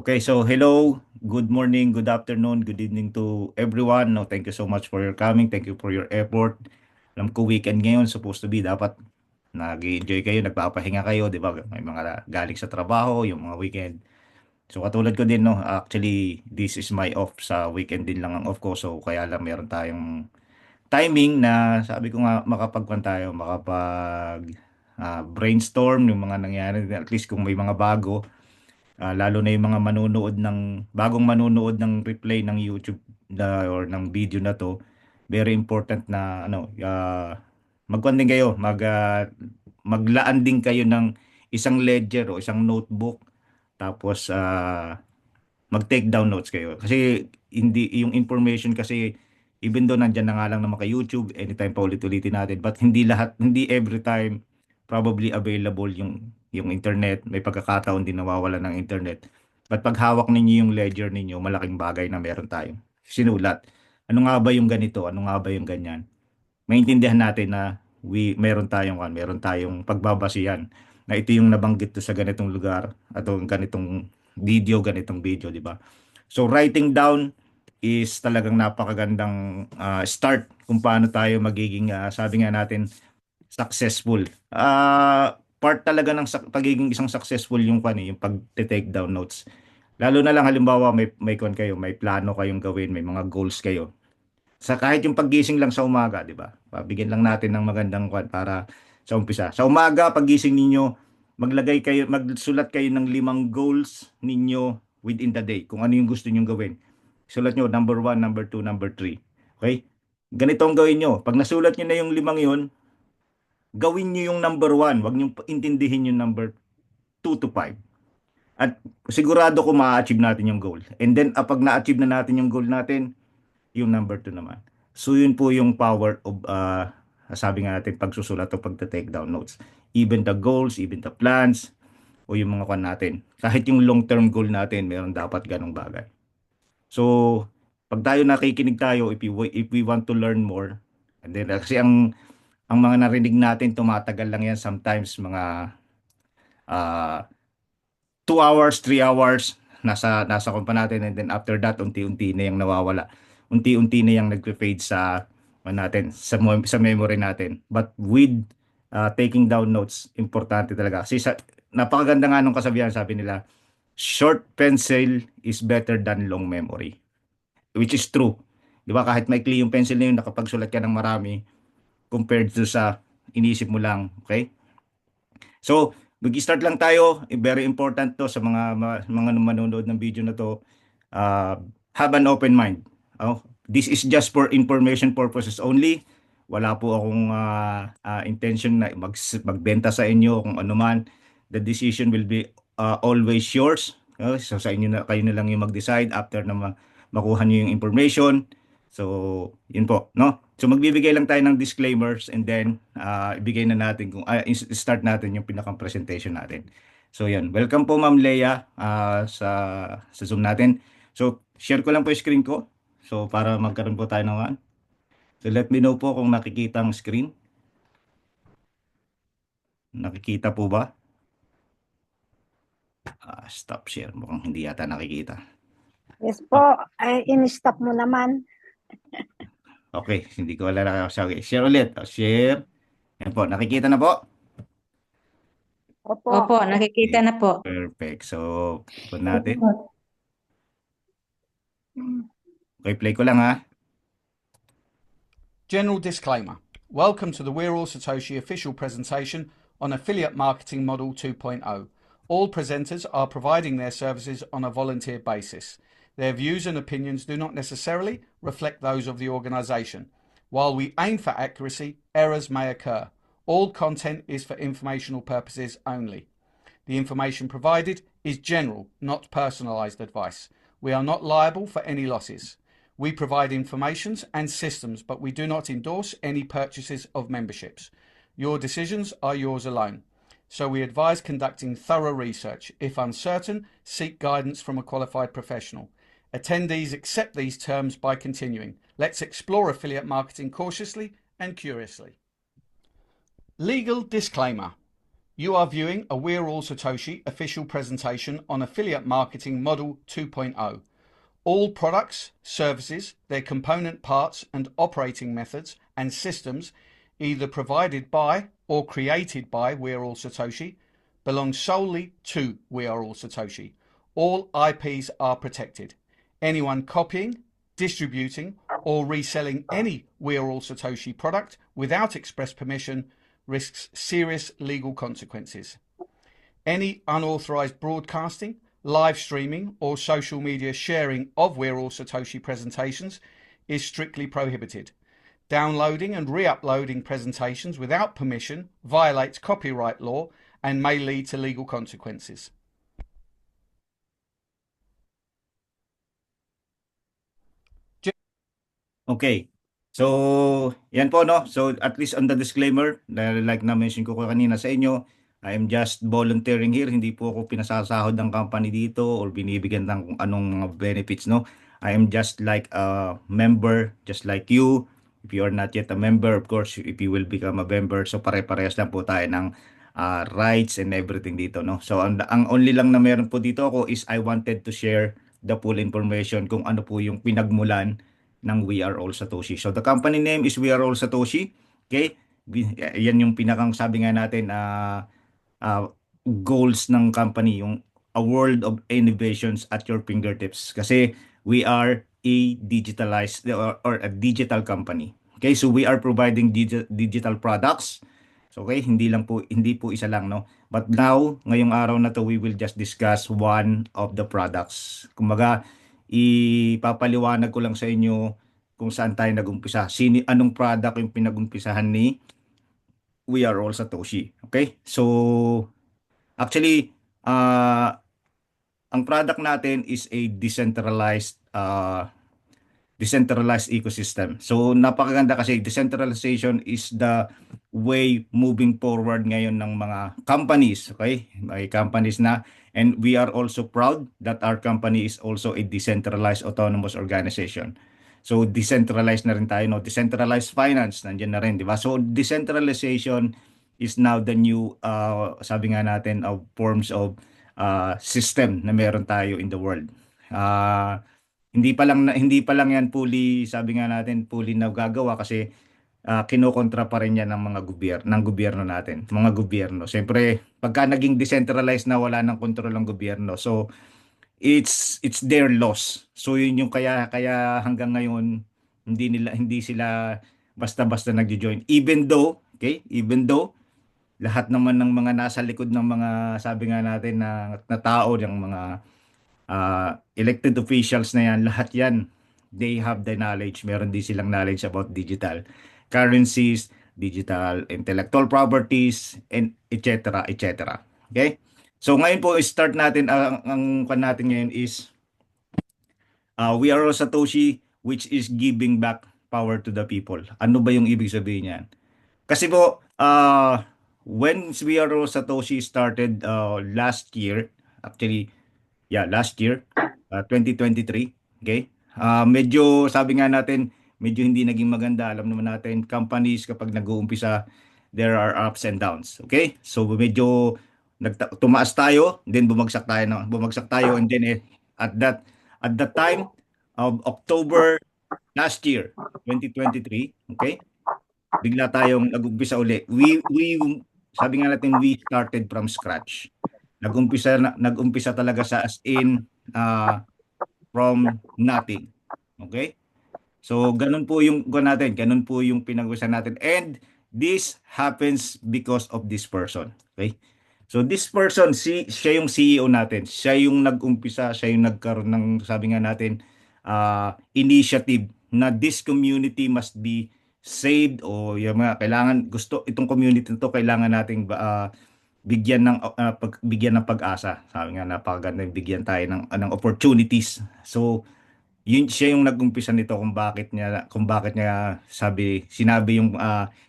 Okay, so hello, good morning, good afternoon, good evening to everyone. No, thank you so much for your coming. Thank you for your effort. Alam ko weekend ngayon, supposed to be dapat nag-enjoy kayo, nagpapahinga kayo, 'di ba? May mga galing sa trabaho, yung mga weekend. So katulad ko din, no, actually this is my off, sa weekend din lang ang off ko. So kaya lang meron tayong timing na sabi ko nga makapagkwan tayo, makapag brainstorm yung mga nangyari, at least kung may mga bago. Lalo na yung mga manonood bagong manonood ng replay ng YouTube or ng video na to, very important na magkuhan din kayo, maglaan din kayo ng isang ledger o isang notebook, tapos mag-take down notes kayo. Kasi hindi yung information kasi, even though nandyan na nga lang naman kay YouTube, anytime pa ulit-ulitin natin, but hindi every time probably available yung internet. May pagkakataon din nawawala ng internet. But pag hawak ninyo yung ledger ninyo, malaking bagay na meron tayong sinulat. Ano nga ba yung ganito? Ano nga ba yung ganyan? Maintindihan natin na meron tayong pagbabasihan na ito yung nabanggit to sa ganitong lugar at ganitong video, di ba? So writing down is talagang napakagandang start kung paano tayo magiging, sabi nga natin, successful. Part talaga ng pagiging isang successful yung pag-take down notes. Lalo na lang halimbawa may kon kayo, may plano kayong gawin, may mga goals kayo. Sa kahit yung paggising lang sa umaga, 'di ba? Pabigyan lang natin ng magandang kwan para sa umpisa. Sa umaga, paggising ninyo, magsulat kayo ng 5 goals ninyo within the day. Kung ano yung gusto niyo gawin. Sulat nyo, number 1, number 2, number 3. Okay? Ganito ang gawin nyo. Pag nasulat nyo na yung 5 yun, gawin nyo yung number 1. Huwag nyo intindihin yung number 2 to 5. At sigurado ko ma-achieve natin yung goal. And then, pag na-achieve na natin yung goal natin, yung number 2 naman. So yun po yung power of, sabi nga natin, pagsusulat o pagta-take down notes. Even the goals, even the plans, o yung mga kwan natin. Kahit yung long-term goal natin, meron dapat ganong bagay. So, pag tayo nakikinig tayo, if we want to learn more, and then kasi ang mga narinig natin, tumatagal lang yan sometimes, mga uh, 2 hours, 3 hours, nasa kompa natin, and then after that, unti-unti na yung nawawala. Unti-unti na yung nagpe-fade sa memory natin. But with taking down notes, importante talaga. Kasi napakaganda nga nung kasabihan, sabi nila, short pencil is better than long memory. Which is true. Di ba? Kahit maikli yung pencil na yun, nakapagsulat ka ng marami compared to sa inisip mo lang. Okay? So, mag-start lang tayo. Very important to sa mga manonood ng video na to. Have an open mind. This is just for information purposes only. Wala po akong intention na magbenta sa inyo kung ano man. The decision will be always yours. So sa inyo na, kayo na lang yung mag-decide after na makuha niyo yung information. So, yun po, no? So magbibigay lang tayo ng disclaimers, and then ibigay na natin start natin yung pinakang presentation natin. So yan, welcome po Ma'am Leia sa Zoom natin. So share ko lang po yung screen ko. So para magkaroon po tayo ng. So let me know po kung nakikita ang screen. Nakikita po ba? Stop share. Mukhang hindi yata nakikita. Yes po, ay in-stop mo naman. Okay, hindi ko wala. Sorry. Share ulit. Share. Yan po, nakikita na po? Opo. Opo, nakikita Okay, na po. perfect. So, po natin. Okay, play ko lang ha. General disclaimer. Welcome to the We're All Satoshi official presentation on Affiliate Marketing Model 2.0. All presenters are providing their services on a volunteer basis. Their views and opinions do not necessarily reflect those of the organisation. While we aim for accuracy, errors may occur. All content is for informational purposes only. The information provided is general, not personalised advice. We are not liable for any losses. We provide informations and systems, but we do not endorse any purchases of memberships. Your decisions are yours alone. So we advise conducting thorough research. If uncertain, seek guidance from a qualified professional. Attendees accept these terms by continuing. Let's explore affiliate marketing cautiously and curiously. Legal disclaimer. You are viewing a We're All Satoshi official presentation on Affiliate Marketing Model 2.0. All products, services, their component parts and operating methods and systems either provided by or created by We're All Satoshi belong solely to We Are All Satoshi. All IPs are protected. Anyone copying, distributing or reselling any We Are All Satoshi product without express permission risks serious legal consequences. Any unauthorized broadcasting, live streaming or social media sharing of We're All Satoshi presentations is strictly prohibited. Downloading and re-uploading presentations without permission violates copyright law and may lead to legal consequences. Okay. So, yan po, no? So, at least on the disclaimer, dahil like na-mention ko kanina sa inyo, I am just volunteering here. Hindi po ako pinasasahod ng company dito or binibigyan ng kung anong mga benefits, no? I am just like a member, just like you. If you are not yet a member, of course, if you will become a member, so pare-parehas lang po tayo ng rights and everything dito, no? So, ang only lang na meron po dito ako is I wanted to share the full information kung ano po yung pinagmulan ng We Are All Satoshi. So the company name is We Are All Satoshi. Okay? Yan yung pinakang sabi nga natin goals ng company, yung a world of innovations at your fingertips. Kasi we are a digitalized or a digital company. Okay? So we are providing digital products. So okay, hindi po isa lang, no. But now, ngayong araw na to, we will just discuss one of the products. Kumbaga, ipapaliwanag ko lang sa inyo kung saan tayo nag-umpisa. Anong product yung pinag-umpisahan ni We Are All Satoshi. Okay? So, actually, ang product natin is a decentralized ecosystem. So napakaganda kasi decentralization is the way moving forward ngayon ng mga companies, okay? May companies na, and we are also proud that our company is also a decentralized autonomous organization. So decentralized na rin tayo, no? Decentralized finance nandiyan na rin, di ba? So decentralization is now the new sabi nga natin of forms of system na meron tayo in the world. Hindi pa lang yan fully, sabi nga natin, fully nagagawa kasi kinokontra pa rin yan ng mga gobyerno natin, mga gobyerno. Siyempre, pagka naging decentralized na, wala nang kontrol ng gobyerno. So it's their loss. So yun yung kaya hanggang ngayon hindi sila basta-basta nagjo-join. Even though lahat naman ng mga nasa likod ng mga sabi nga natin na tao, yung mga elected officials na yan, lahat yan, they have the knowledge. Meron din silang knowledge about digital currencies, digital intellectual properties, and etc. etc. Okay? So ngayon po, start natin, ang pan natin ngayon is We Are All Satoshi, which is giving back power to the people. Ano ba yung ibig sabihin yan? Kasi po, when We Are All Satoshi started last year, actually, last year, 2023, okay? Medyo, sabi nga natin, medyo hindi naging maganda. Alam naman natin, companies kapag nag-uumpisa, there are ups and downs, okay? So medyo tumaas tayo, then bumagsak tayo, no? Bumagsak tayo, and then at that time of October last year, 2023, okay? Bigla tayong nag-umpisa uli. We sabi nga natin, we started from scratch. Nag-umpisa talaga sa as in from nothing. Okay? So ganun po yung ganun po yung pinag-usapan natin, and this happens because of this person. Okay? So this person, siya yung CEO natin. Siya yung nag-umpisa, siya yung nagkaroon ng sabi nga natin initiative na this community must be saved, o yung mga itong community na to kailangan nating bigyan ng pag-asa. Sabi nga, napakaganda yung bigyan tayo ng opportunities. So siya yung nag-umpisa nito kung bakit niya sinabi yung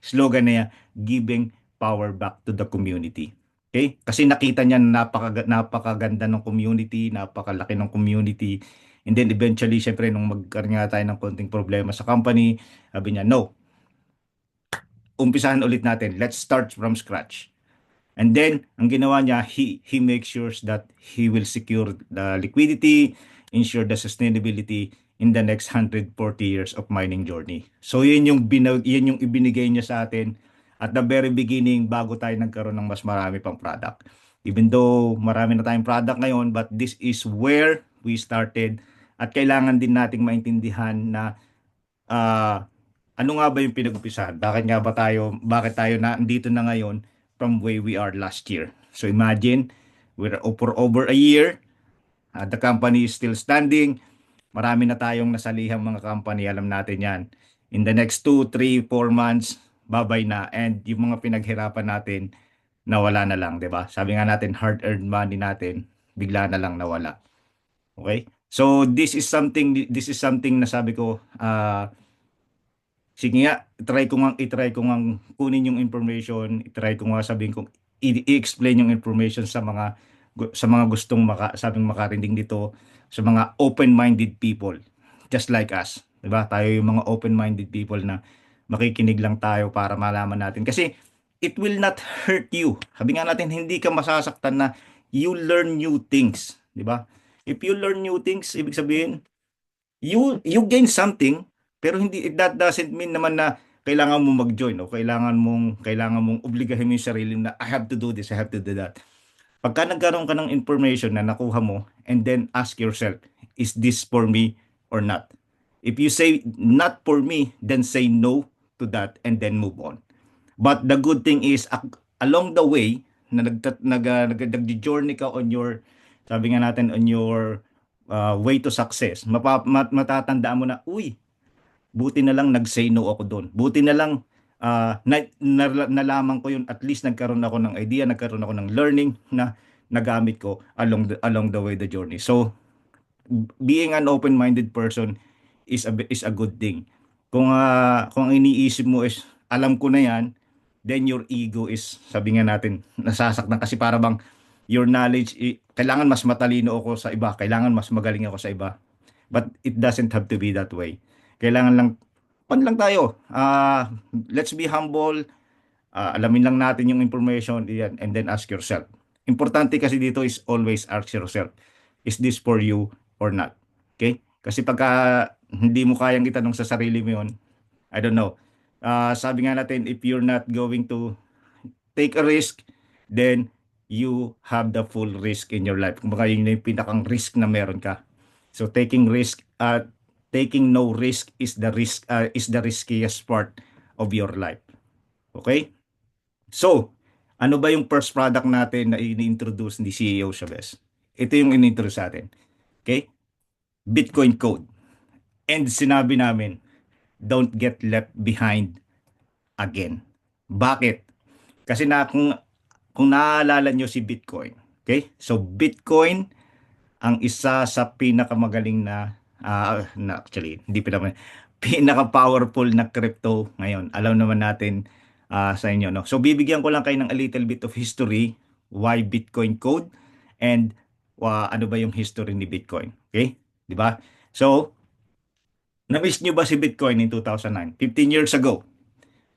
slogan niya, giving power back to the community. Okay? Kasi nakita niya na napakaganda ng community, napakalaki ng community. And then eventually, syempre, nung magkaroon nga tayo ng konting problema sa company, sabi niya, no, umpisahan ulit natin. Let's start from scratch. And then, ang ginawa niya, he makes sure that he will secure the liquidity, ensure the sustainability in the next 140 years of mining journey. So, yun yung ibinigay niya sa atin at the very beginning bago tayo nagkaroon ng mas marami pang product. Even though marami na tayong product ngayon, but this is where we started at kailangan din nating maintindihan na ah, ano nga ba yung pinag-umpisahan? Bakit tayo na dito na ngayon from where we are last year? So imagine, we're for over a year, the company is still standing, marami na tayong nasalihang mga company, alam natin yan. In the next 2, 3, 4 months, babay na. And yung mga pinaghirapan natin, nawala na lang, di ba? Sabi nga natin, hard-earned money natin, bigla na lang nawala. Okay? So this is something na sabi ko, sige nga, i-try ko nga kunin yung information, i-try ko nga sabihin ko, i-explain yung information sa mga gustong sabing makarinig dito, sa mga open-minded people, just like us. 'Di ba? Tayo yung mga open-minded people na makikinig lang tayo para malaman natin. Kasi it will not hurt you. Sabi nga natin, hindi ka masasaktan na you learn new things. 'Di ba? If you learn new things, ibig sabihin, you gain something, pero hindi, that doesn't mean naman na kailangan mo mag-join o kailangan mong obligahin mo yung sarili na I have to do this, I have to do that. Pagka nagkaroon ka ng information na nakuha mo, and then ask yourself, is this for me or not? If you say not for me, then say no to that and then move on. But the good thing is, along the way, na nag-journey ka on your, sabi nga natin, on your way to success, matatandaan mo na, uy, buti na lang nag-say no ako doon. Buti na lang nalaman ko yun, at least nagkaroon ako ng idea, nagkaroon ako ng learning na nagamit ko along the way the journey. So, being an open-minded person is a good thing. Kung ang iniisip mo is alam ko na yan, then your ego is, sabi nga natin, nasasaktan kasi para bang your knowledge, kailangan mas matalino ako sa iba, kailangan mas magaling ako sa iba. But it doesn't have to be that way. Kailangan lang, lang tayo. Let's be humble. Alamin lang natin yung information, yan, and then ask yourself. Importante kasi dito is always ask yourself, is this for you or not? Okay? Kasi pagka hindi mo kayang itanong sa sarili mo yun, I don't know. Sabi nga natin, if you're not going to take a risk, then you have the full risk in your life. Kumbaga yun yung pinakang risk na meron ka. So taking no risk is the riskiest part of your life. Okay? So, ano ba yung first product natin na ini-introduce ni CEO Chavez? Ito yung ini-introduce natin. Okay? Bitcoin Code. And sinabi namin, don't get left behind again. Bakit? Kasi kung naaalala nyo si Bitcoin, okay? So Bitcoin ang isa sa pinakamagaling actually hindi pinaka-powerful na crypto ngayon. Alam naman natin sa inyo, no? So bibigyan ko lang kayo ng a little bit of history, why Bitcoin Code, and ano ba yung history ni Bitcoin, okay? 'Di ba? So na-miss nyo ba si Bitcoin in 2009? 15 years ago.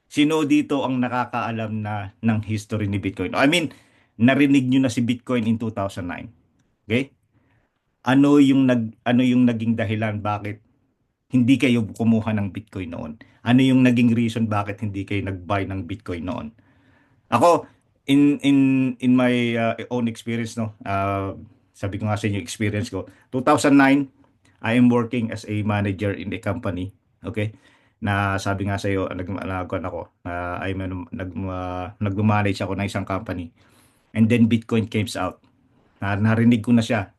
Sino dito ang nakakaalam na ng history ni Bitcoin? I mean, narinig nyo na si Bitcoin in 2009. Okay? Ano yung naging dahilan bakit hindi kayo kumuha ng Bitcoin noon? Ano yung naging reason bakit hindi kayo nag-buy ng Bitcoin noon? Ako, in my own experience, no, sabi ko nga sa inyo, experience ko, 2009, I am working as a manager in a company. Okay? Na sabi nga sa iyo, nag-manage ako ng isang company. And then Bitcoin came out. Narinig ko na siya.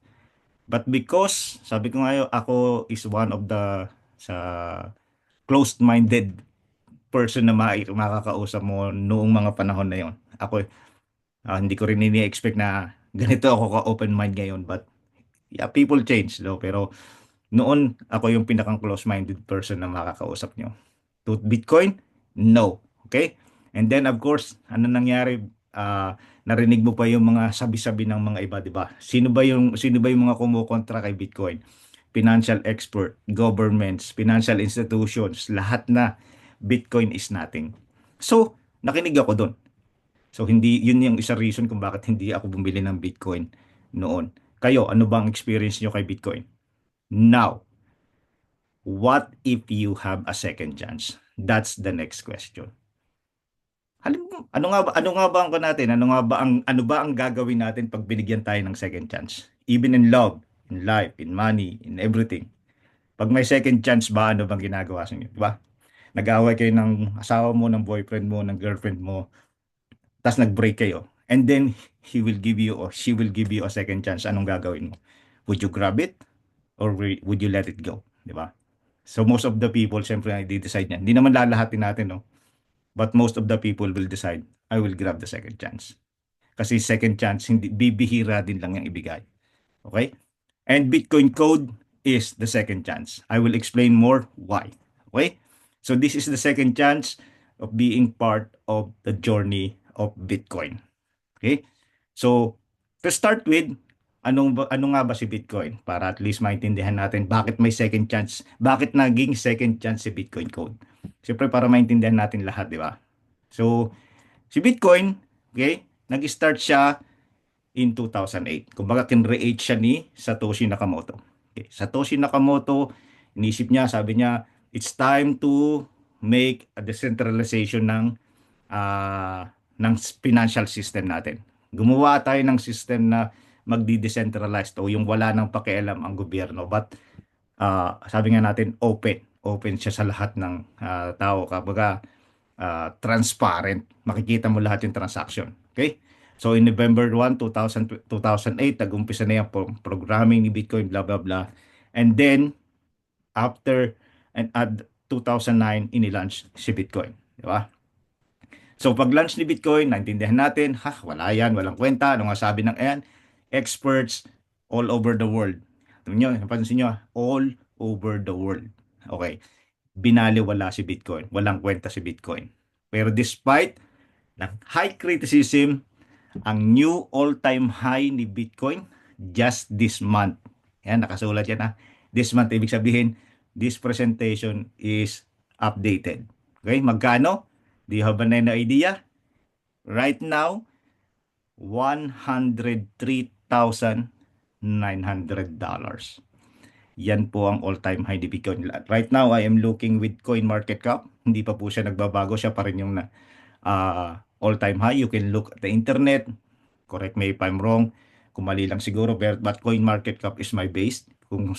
But because, sabi ko nga ako is one of the closed-minded person na makakausap mo noong mga panahon na yon. Ako, hindi ko rin ini-expect na ganito ako ka-open mind ngayon. But yeah, people change. No? Pero noon, ako yung pinakang close-minded person na makakausap nyo. To Bitcoin? No. Okay? And then, of course, ano nangyari? Narinig mo pa yung mga sabi-sabi ng mga iba, di ba? Sino ba yung mga kumukontra kay Bitcoin? Financial expert, governments, financial institutions, lahat na Bitcoin is nothing. So, nakinig ako doon. So hindi yun yung isa reason kung bakit hindi ako bumili ng Bitcoin noon. Kayo, ano bang experience nyo kay Bitcoin? Now, what if you have a second chance? That's the next question. Ano nga ba ang natin? Ano ba ang gagawin natin pag binigyan tayo ng second chance? Even in love, in life, in money, in everything. Pag may second chance ba, ano bang ginagawa sa inyo? Di ba? Nag-away kayo ng asawa mo, ng boyfriend mo, ng girlfriend mo, tas nag-break kayo. And then, he will give you or she will give you a second chance. Anong gagawin mo? Would you grab it? Or would you let it go? Di ba? So, most of the people, syempre, i-decide yan. Hindi naman lalahatin natin, no? But most of the people will decide, I will grab the second chance. Kasi second chance, hindi, bibihira din lang yung ibigay. Okay? And Bitcoin code is the second chance. I will explain more why. Okay? So this is the second chance of being part of the journey of Bitcoin. Okay? So to start with, ano nga ba si Bitcoin? Para at least maintindihan natin bakit may second chance, bakit naging second chance si Bitcoin code. Siyempre para maintindihan natin lahat, di ba? So si Bitcoin, okay, nag-start siya in 2008. Kumbaga, kinreate siya ni Satoshi Nakamoto. Okay. Satoshi Nakamoto, inisip niya, sabi niya, it's time to make a decentralization ng financial system natin. Gumawa tayo ng system na magdi-decentralized o yung wala nang pakialam ang gobyerno. But sabi nga natin, open siya sa lahat ng tao. Kapag transparent, makikita mo lahat yung transaction. Okay? So in November 1, 2008, nag-umpisa na yung programming ni Bitcoin, blah, blah, blah. And then, after and at 2009, inilaunch si Bitcoin. Di ba? So pag-launch ni Bitcoin, naintindihan natin, wala yan, walang kwenta. Ano nga sabi ng experts all over the world. Tingnan nyo, napansin nyo, all over the world. Okay. Binaliwala si Bitcoin. Walang kwenta si Bitcoin. Pero despite ng high criticism, ang new all-time high ni Bitcoin just this month. Yan, nakasulat yan ha. This month, ibig sabihin, this presentation is updated. Okay, magkano? Do you have an idea? Right now, $103,900. Yan po ang all-time high ni Bitcoin. Right now, I am looking with CoinMarketCap. Hindi pa po siya nagbabago. Siya pa rin yung all-time high. You can look at the internet. Correct me if I'm wrong. Kung mali lang siguro. But CoinMarketCap is my base. Kung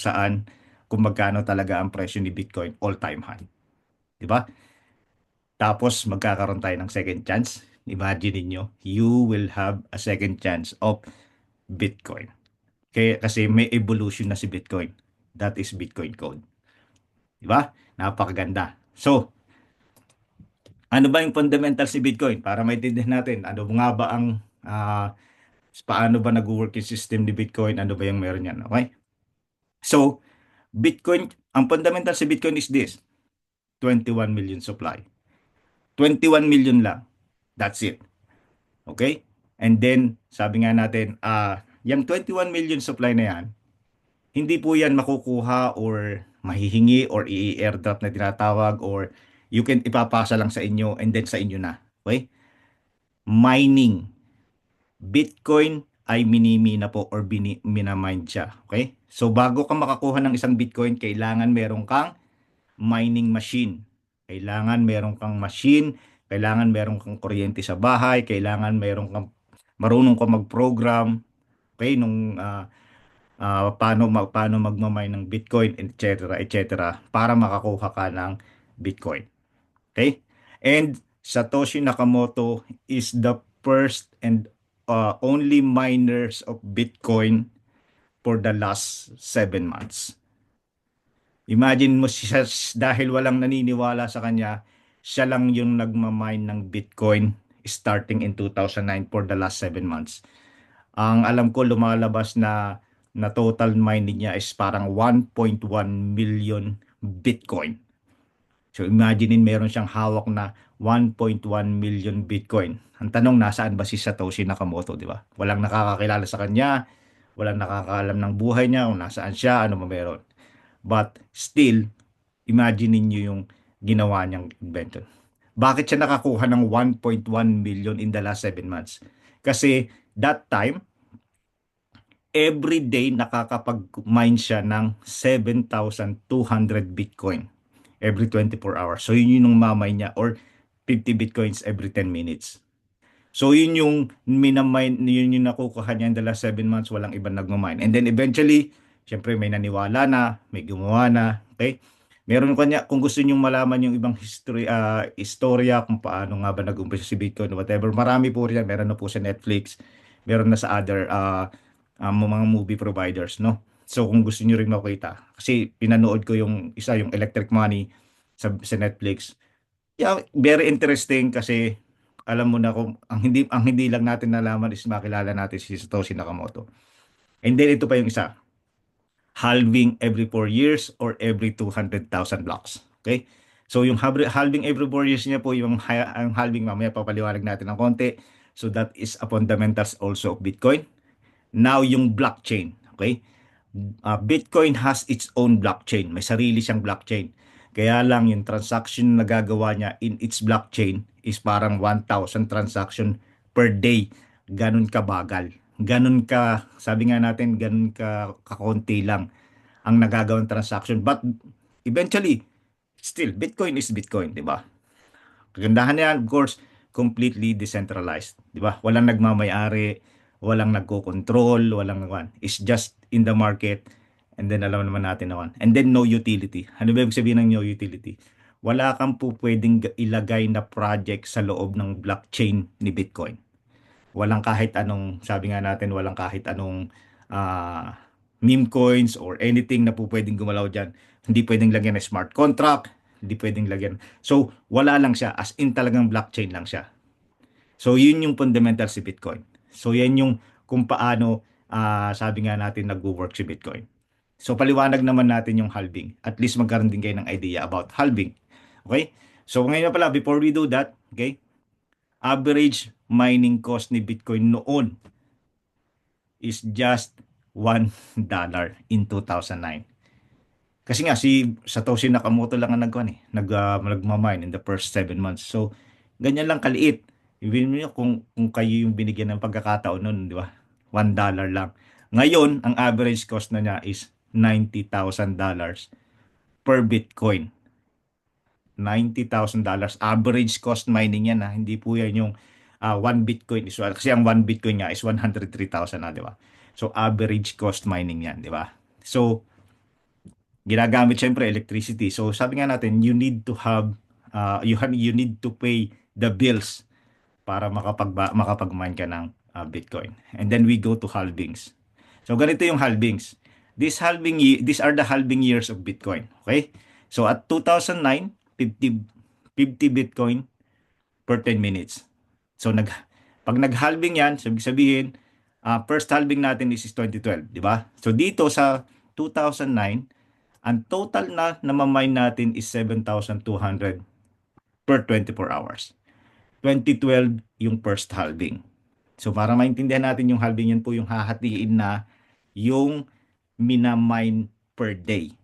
magkano talaga ang presyo ni Bitcoin all-time high. Diba? Tapos magkakaroon tayo ng second chance. Imagine niyo, you will have a second chance of Bitcoin. Kasi may evolution na si Bitcoin. That is Bitcoin code. Diba? Napakaganda. So, ano ba yung fundamentals ni Bitcoin? Para maintindihan natin, ano nga ba ang paano ba nag-work yung system ni Bitcoin? Ano ba yung meron yan? Okay? So, Bitcoin, ang fundamental sa Bitcoin is this. 21 million supply. 21 million lang. That's it. Okay? And then, sabi nga natin, yung 21 million supply na yan, hindi po yan makukuha or mahihingi or i-airdrop na tinatawag or you can ipapasa lang sa inyo and then sa inyo na. Okay? Mining. Bitcoin ay minimina po or minamind siya. Okay? So bago ka makakuha ng isang Bitcoin, kailangan meron kang mining machine. Kailangan meron kang machine, kailangan meron kang kuryente sa bahay, kailangan marunong ka mag-program. Okay? Paano magmamine ng Bitcoin, etc., etc., para makakuha ka ng Bitcoin. Okay? And Satoshi Nakamoto is the first and only miners of Bitcoin for the last 7 months. Imagine mo siya, dahil walang naniniwala sa kanya, siya lang yung nagmamine ng Bitcoin starting in 2009 for the last 7 months. Ang alam ko lumalabas na total mining niya is parang 1.1 million Bitcoin. So imaginein meron siyang hawak na 1.1 million Bitcoin. Ang tanong, nasaan ba si Satoshi Nakamoto, di ba? Walang nakakakilala sa kanya, walang nakakaalam ng buhay niya, kung nasaan siya, ano mo meron. But still, imaginein niyo yung ginawa niyang invention. Bakit siya nakakuha ng 1.1 million in the last 7 months? Kasi that time, every day nakakapag-mine siya ng 7,200 Bitcoin every 24 hours. So yun yung mamay niya, or 50 Bitcoins every 10 minutes. So yun yung minamine, yun yung nakukuha niya in the last 7 months, walang ibang nagmamine. And then eventually, syempre may naniwala na, may gumawa na, okay? Meron kanya, kung gusto niyo malaman yung ibang history, istorya kung paano nga ba nag-umpisa si Bitcoin, whatever. Marami po riyan, meron na po sa Netflix, meron na sa other mga movie providers, no? So kung gusto niyo rin makita, kasi pinanood ko yung isa, yung Electric Money sa Netflix. Yeah, very interesting kasi alam mo na, kung ang hindi lang natin nalaman is makilala natin si Satoshi Nakamoto. And then ito pa yung isa, halving every 4 years or every 200,000 blocks. Okay? So yung halving every 4 years niya po, ang halving, mamaya papaliwanag natin ng konti. So that is a fundamentals also of Bitcoin. Now yung blockchain, okay? Bitcoin has its own blockchain. May sarili siyang blockchain. Kaya lang yung transaction na gagawa niya in its blockchain is parang 1,000 transaction per day. Ganun kabagal. Ganun ka, sabi nga natin, ganun kakonti lang ang nagagawang transaction. But eventually, still, Bitcoin is Bitcoin, di ba? Kagandahan niya, of course, completely decentralized, di ba? Walang nagmamay-ari, walang nagko-control, walang nagwan. It's just in the market, and then alam naman natin naman. And then no utility. Ano ba ibig sabihin ng no utility? Wala kang po pwedeng ilagay na project sa loob ng blockchain ni Bitcoin. Walang kahit anong, sabi nga natin, walang kahit anong meme coins or anything na po pwedeng gumalaw dyan. Hindi pwedeng lagyan ng smart contract, hindi pwedeng lagyan. So, wala lang siya, as in talagang blockchain lang siya. So, yun yung fundamental si Bitcoin. So, yan yung kung paano, sabi nga natin, nag-work si Bitcoin. So, paliwanag naman natin yung halving. At least magkaroon din kayo ng idea about halving. Okay? So, ngayon na pala, before we do that, okay, average mining cost ni Bitcoin noon is just $1 in 2009. Kasi nga si Satoshi Nakamoto lang ang nagmamine in the first 7 months. So ganyan lang kaliit. Ibig niyo kung kayo yung binigyan ng pagkakataon noon, di ba? $1 lang. Ngayon, ang average cost na niya is $90,000 per Bitcoin. $90,000 average cost mining yan, ha. Hindi po yan yung 1 Bitcoin is, kasi ang 1 Bitcoin nga is 103,000 na, di ba? So average cost mining yan, di ba? So ginagamit syempre electricity. So sabi nga natin, you need to have you need to pay the bills para makapag-mine ka ng Bitcoin. And then we go to halvings. So ganito yung halvings. These are the halving years of Bitcoin. Okay? So at 2009, 50 Bitcoin per 10 minutes. So pag nag-halving yan, sabihin, first halving natin is 2012, di ba? So dito sa 2009, ang total na namamine natin is 7,200 per 24 hours. 2012 yung first halving. So para maintindihan natin yung halving, yun po yung hahatiin na yung minamine per day.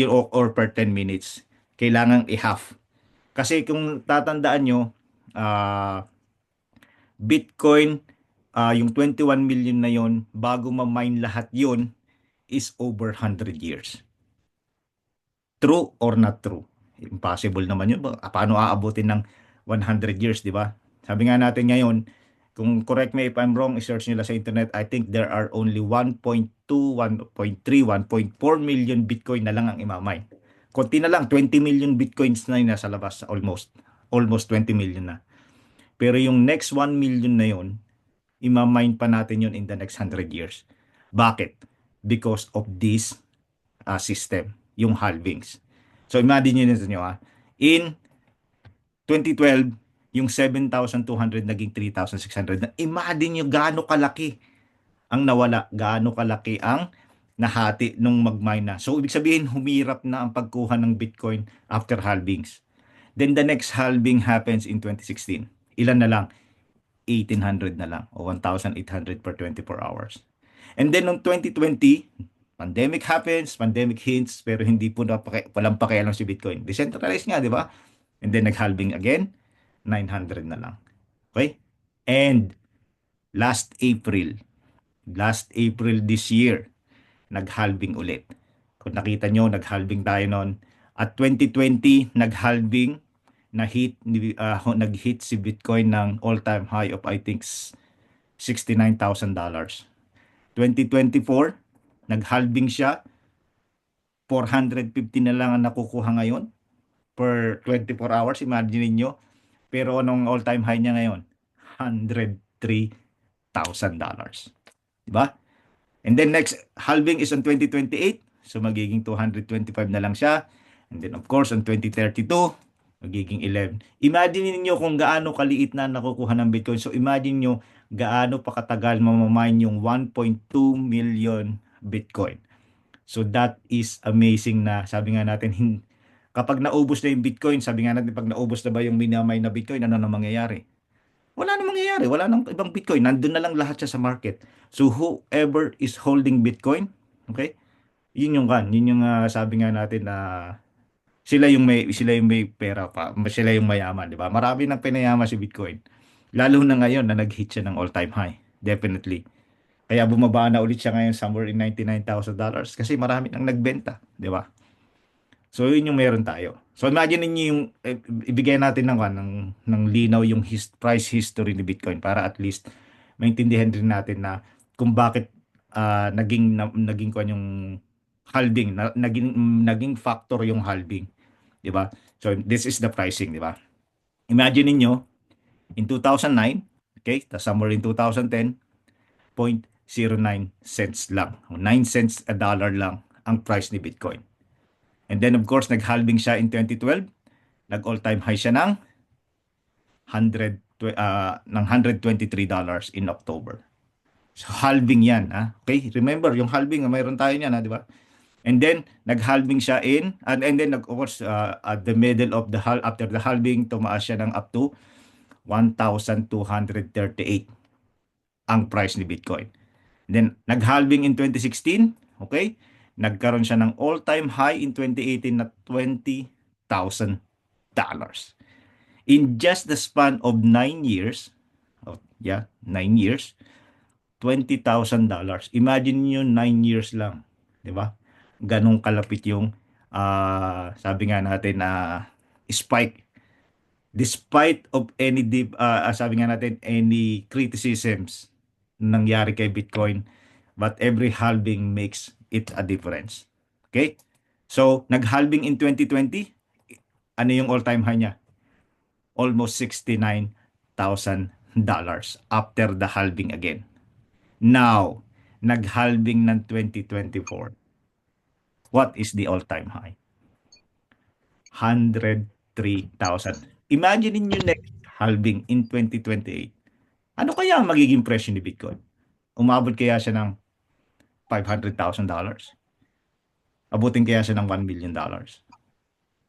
Or per 10 minutes. Kailangang i-half. Kasi kung tatandaan nyo, Bitcoin, yung 21 million na yon, bago ma-mine lahat yon, is over 100 years. True or not true? Impossible naman yun. Paano aabutin ng 100 years, di ba? Sabi nga natin ngayon, kung correct me if I'm wrong, i-search nila sa internet, I think there are only 1.2, 1.3, 1.4 million Bitcoin na lang ang imamine. Konti na lang, 20 million Bitcoins na yung nasa labas, almost 20 million na. Pero yung next 1 million na yun, imamine pa natin yun in the next 100 years. Bakit? Because of this system, yung halvings. So imagine nyo in 2012, yung 7,200 naging 3,600. Imagine nyo gaano kalaki ang nawala, gaano kalaki ang nahati nung mag-mine na. So ibig sabihin, humirap na ang pagkuha ng Bitcoin after halvings. Then the next halving happens in 2016. Ilan na lang? 1,800 na lang o 1,800 per 24 hours. And then noong 2020, pandemic happens, pandemic hits, pero hindi po walang pakialam si Bitcoin. Decentralized nga, di ba? And then nag-halving again, 900 na lang. Okay? And last April this year, nag-halving ulit. Kung nakita nyo, nag-halving tayo noon. At 2020, nag-halving, nag-hit si Bitcoin ng all-time high of I think $69,000. 2024, nag-halving siya, 450 na lang ang nakukuha ngayon per 24 hours. Imagine niyo. Pero anong all-time high niya ngayon? $103,000. Diba? And then next halving is on 2028. So magiging 225 na lang siya. And then of course on 2032, magiging 11. Imagine niyo kung gaano kaliit na nakukuha ng Bitcoin. So imagine niyo gaano pa katagal mamamine yung 1.2 million Bitcoin. So that is amazing na sabi nga natin kapag naubos na yung Bitcoin, sabi nga natin pag naubos na ba yung minamine na Bitcoin, ano na mangyayari? Wala na mangyayari. Wala nang ibang Bitcoin. Nandun na lang lahat siya sa market. So whoever is holding Bitcoin, okay? Yun yung sabi nga natin na sila yung may pera pa, sila yung mayaman, di ba? Marami nang pinayaman si Bitcoin. Lalo na ngayon na nag-hit siya ng all-time high. Definitely. Kaya bumaba na ulit siya ngayon somewhere in $99,000 kasi marami nang nagbenta, di ba? So yun yung meron tayo. So imagine niyo yung ibigay natin ng linaw yung price history ni Bitcoin para at least maintindihan din natin na kung bakit naging kuan yung halving, naging factor yung halving, 'di ba? So this is the pricing, 'di ba? Imagine niyo in 2009, okay? Somewhere in 2010, 0.09 cents lang. 9 cents a dollar lang ang price ni Bitcoin. And then of course, nag-halving siya in 2012. Nag-all-time high siya ng $123 in October. So halving 'yan, ha? Okay? Remember, yung halving, mayroon tayo niyan, ha, di ba? And then nag-halving siya and then of course at the middle of after the halving, tumaas siya ng up to 1,238 ang price ni Bitcoin. Then nag-halving in 2016, okay? Nagkaroon siya ng all-time high in 2018 na $20,000. In just the span of 9 years, 9 years, $20,000. Imagine niyo 9 years lang, 'di ba? Ganong kalapit yung sabi nga natin na spike despite of any sabi nga natin any criticisms nangyari kay Bitcoin, but every halving makes it a difference. Okay? So, nag-halving in 2020, ano yung all-time high niya? Almost $69,000 after the halving again. Now, nag-halving ng 2024. What is the all-time high? 103,000. Imagine niyo next halving in 2028. Ano kaya ang magiging presyo ni Bitcoin? Umabot kaya siya ng $500,000? Abutin kaya siya ng $1 million?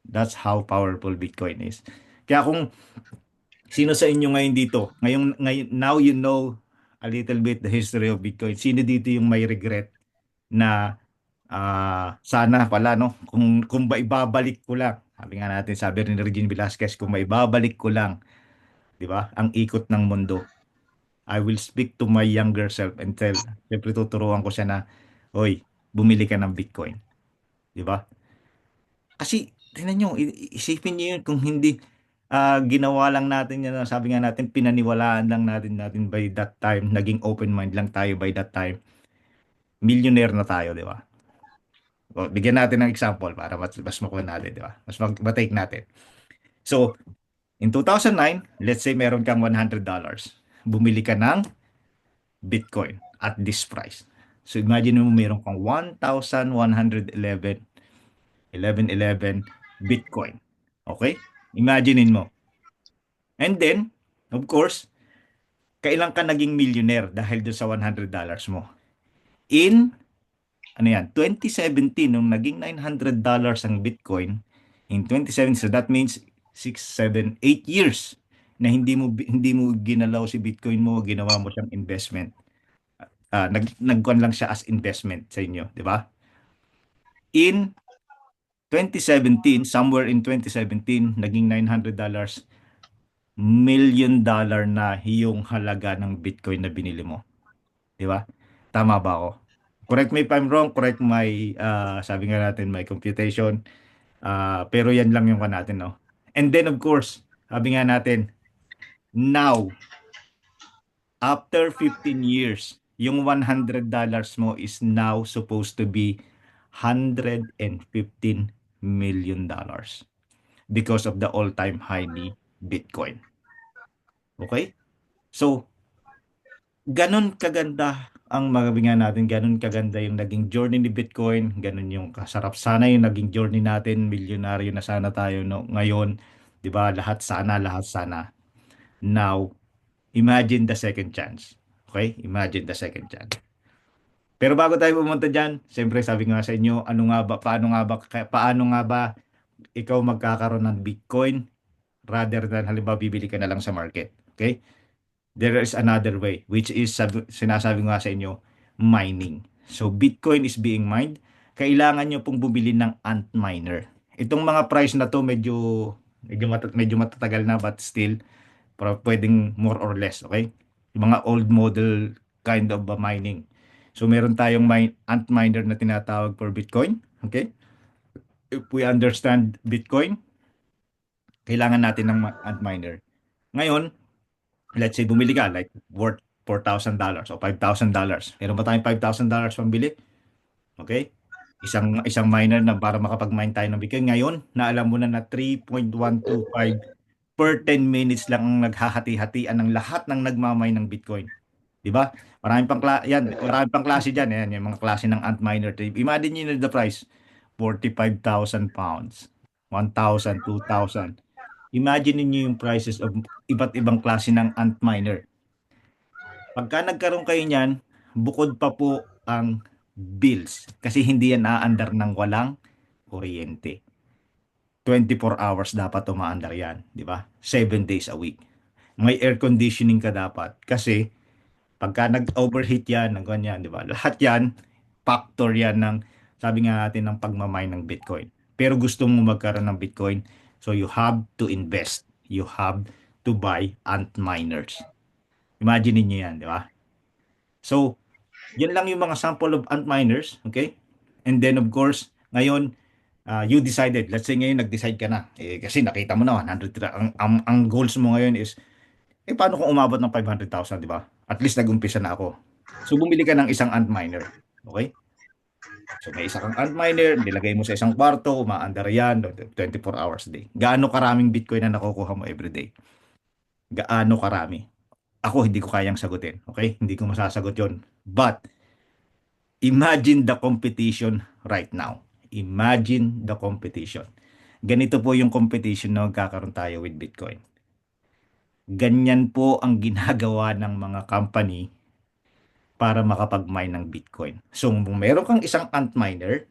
That's how powerful Bitcoin is. Kaya kung sino sa inyo ngayon dito, ngayon, now you know a little bit the history of Bitcoin. Sino dito yung may regret na sana pala, no? Kung maibabalik ko lang. Sabi nga natin, sabi rin ni Regine Velasquez, kung maibabalik ko lang, di ba, ang ikot ng mundo, I will speak to my younger self and siyempre tuturuan ko siya na, hoy, bumili ka ng Bitcoin. Di ba? Kasi, tingnan nyo, isipin nyo yun kung hindi ginawa lang natin yan, sabi nga natin, pinaniwalaan lang natin by that time, naging open mind lang tayo by that time, millionaire na tayo, di ba? O, bigyan natin ng example para mas makuha natin, di ba? Mas matake natin. So, in 2009, let's say meron kang $100. Bumili ka ng Bitcoin at this price. So, imagine mo meron kang 1,111 Bitcoin. Okay? Imaginein mo. And then, of course, kailan ka naging millionaire dahil doon sa $100 mo? In 2017, nung naging $900 ang Bitcoin, in 2017, so that means 6, 7, 8 years na hindi mo ginalaw si Bitcoin mo, ginawa mo siyang investment. Nagkuhan lang siya as investment sa inyo, di ba? In 2017, somewhere in 2017, naging $900, $1 million na yung halaga ng Bitcoin na binili mo. Di ba? Tama ba ako? Correct me if I'm wrong, correct my, sabi nga natin, my computation. Pero yan lang yung natin, no? And then, of course, sabi nga natin, now, after 15 years, yung $100 mo is now supposed to be $115 million because of the all-time high ni Bitcoin. Okay? So, ganun kaganda ang mga natin, ganun kaganda yung naging journey ni Bitcoin, ganun yung kasarap sana yung naging journey natin, milyonaryo na sana tayo no, ngayon, 'di ba? Lahat sana, lahat sana. Now, imagine the second chance. Okay? Imagine the second chance. Pero bago tayo pumunta diyan, siyempre sabi ko nga sa inyo, paano nga ba ikaw magkakaroon ng Bitcoin rather than halimbawa bibili ka na lang sa market. Okay? There is another way, which is sinasabi ko nga sa inyo, mining. So Bitcoin is being mined. Kailangan nyo pong bumili ng Antminer. Itong mga price na to medyo matatagal na, but still pwedeng more or less, okay? Yung mga old model kind of mining. So meron tayong Antminer na tinatawag for Bitcoin, okay? If we understand Bitcoin, kailangan natin ng Antminer. Ngayon, let's say bumili ka like worth $4,000 o $5,000. Meron ba tayong $5,000 pambili? Okay? Isang miner na para makapag-mine tayo ng Bitcoin. Ngayon, na alam mo na 3.125 per 10 minutes lang ang naghahati-hatian ng lahat ng nagmamine ng Bitcoin. 'Di ba? Marami pang klase diyan, yan, yung mga klase ng Antminer. Imagine niyo the price, 45,000 pounds, 1,000, 2,000. Imagine niyo yung prices of iba't ibang klase ng Antminer. Pagka nagkaroon kayo niyan, bukod pa po ang bills kasi hindi yan aandar ng walang kuryente. 24 hours dapat umaandar yan, di ba? 7 days a week. May air conditioning ka dapat kasi pagka nag-overheat yan, ng ganyan, di ba? Lahat yan, factor yan ng, sabi nga natin, ng pagmamine ng Bitcoin. Pero gusto mo magkaroon ng Bitcoin, so you have to invest. You have to buy Antminers. Imagine niyo yan, di ba? So, yan lang yung mga sample of Antminers, okay? And then, of course, ngayon, you decided, let's say ngayon, nag-decide ka na. Kasi nakita mo na, 100, ang goals mo ngayon is, paano kung umabot ng 500,000, di ba? At least nag-umpisa na ako. So, bumili ka ng isang Antminer. Okay? So, may isa kang Antminer, nilagay mo sa isang kwarto, umaandar yan, 24 hours a day. Gaano karaming Bitcoin na nakukuha mo every day? Gaano karami? Ako, hindi ko kayang sagutin. Okay? Hindi ko masasagot yon. But, imagine the competition right now. Imagine the competition. Ganito po yung competition na magkakaroon tayo with Bitcoin. Ganyan po ang ginagawa ng mga company para makapag-mine ng Bitcoin. So, kung meron kang isang Antminer,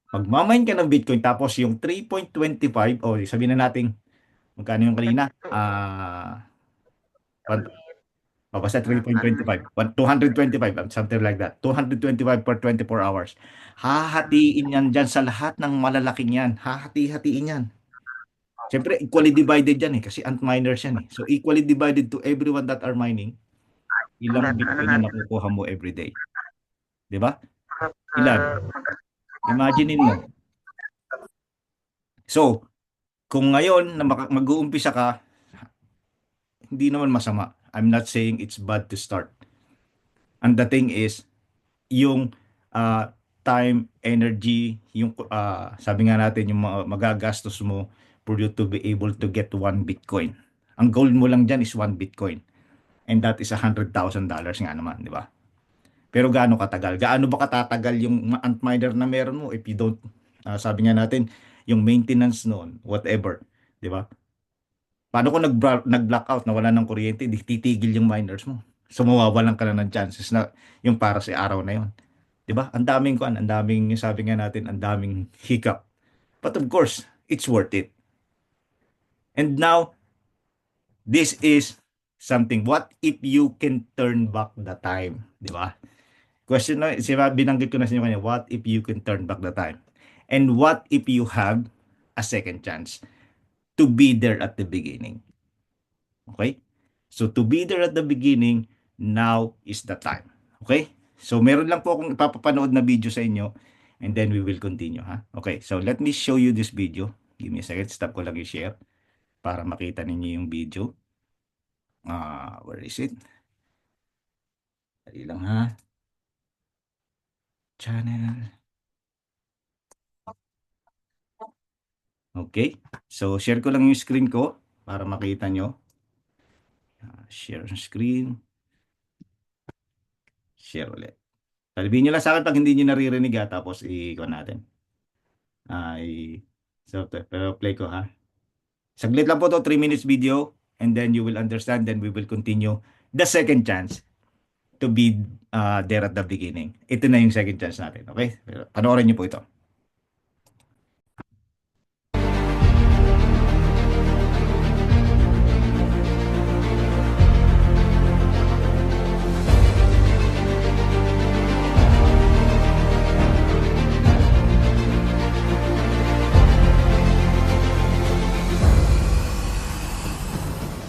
magmamine ka ng Bitcoin tapos yung 3.25, o sabihin na natin, magkano yung kanina? Basta 3.25, 225, something like that. 225 per 24 hours. Hahatiin yan dyan sa lahat ng malalaking yan. Hahati-hatiin yan. Siyempre, equally divided yan kasi Antminers yan. So, equally divided to everyone that are mining. Ilang Bitcoin na nakukuha mo every day. Di ba? Ilan? Imaginein mo. So, kung ngayon na mag-uumpisa ka, hindi naman masama. I'm not saying it's bad to start. And the thing is, yung time, energy, yung sabi nga natin, yung magagastos mo for you to be able to get 1 Bitcoin. Ang goal mo lang dyan is 1 Bitcoin. And that is $100,000 nga naman, di ba? Pero gaano katagal? Gaano ba katatagal yung Antminer na meron mo if you don't, sabi nga natin, yung maintenance noon, whatever, di ba? Paano kung nag-blackout na wala ng kuryente, di titigil yung miners mo? So mawawalan ka na ng chances na yung para sa araw na yon. 'Di ba? Ang daming sabi nga natin, ang daming hiccup. But of course, it's worth it. And now, this is something. What if you can turn back the time? 'Di ba? Question na, binanggit ko na sa inyo kanina, what if you can turn back the time? And what if you have a second chance to be there at the beginning? Okay? So to be there at the beginning, now is the time. Okay? So meron lang po akong ipapapanood na video sa inyo and then we will continue, ha? Okay, so let me show you this video. Give me a second, stop ko lang yung share para makita ninyo yung video. Where is it? Dali lang, ha? Channel. Okay, so share ko lang yung screen ko para makita nyo. Share screen. Share ulit. Sabihin nyo lang sa akin pag hindi nyo naririnig, ha, tapos i-ko natin. So, pero play ko, ha. Saglit lang po to, 3 minutes video, and then you will understand, then we will continue the second chance to be there at the beginning. Ito na yung second chance natin, okay? Pero panoorin nyo po ito.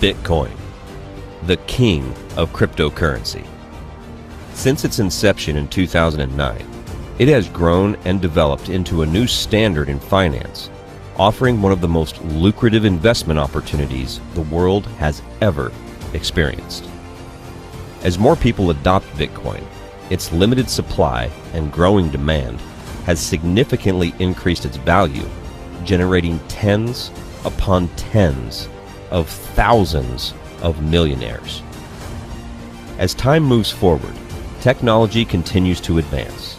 Bitcoin, the king of cryptocurrency. Since its inception in 2009, it has grown and developed into a new standard in finance, offering one of the most lucrative investment opportunities the world has ever experienced. As more people adopt Bitcoin, its limited supply and growing demand has significantly increased its value, generating tens upon tens of thousands of millionaires. As time moves forward, technology continues to advance.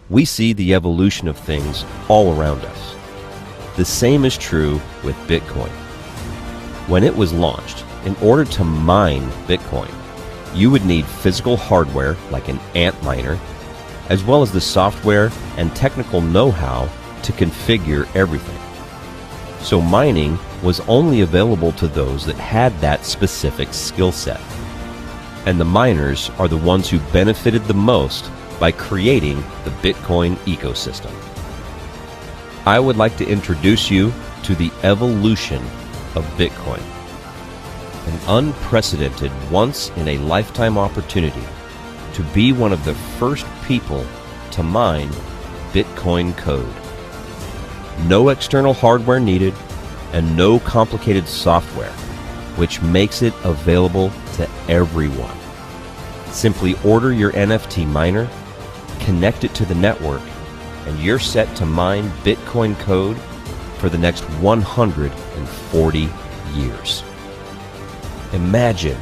We see the evolution of things all around us. The same is true with Bitcoin. When it was launched, in order to mine Bitcoin, you would need physical hardware like an Antminer, as well as the software and technical know-how to configure everything. So mining was only available to those that had that specific skill set. And the miners are the ones who benefited the most by creating the Bitcoin ecosystem. I would like to introduce you to the evolution of Bitcoin, an unprecedented once-in-a-lifetime opportunity to be one of the first people to mine Bitcoin code. No external hardware needed and no complicated software, which makes it available to everyone. Simply order your NFT miner, connect it to the network, and you're set to mine Bitcoin code for the next 140 years. Imagine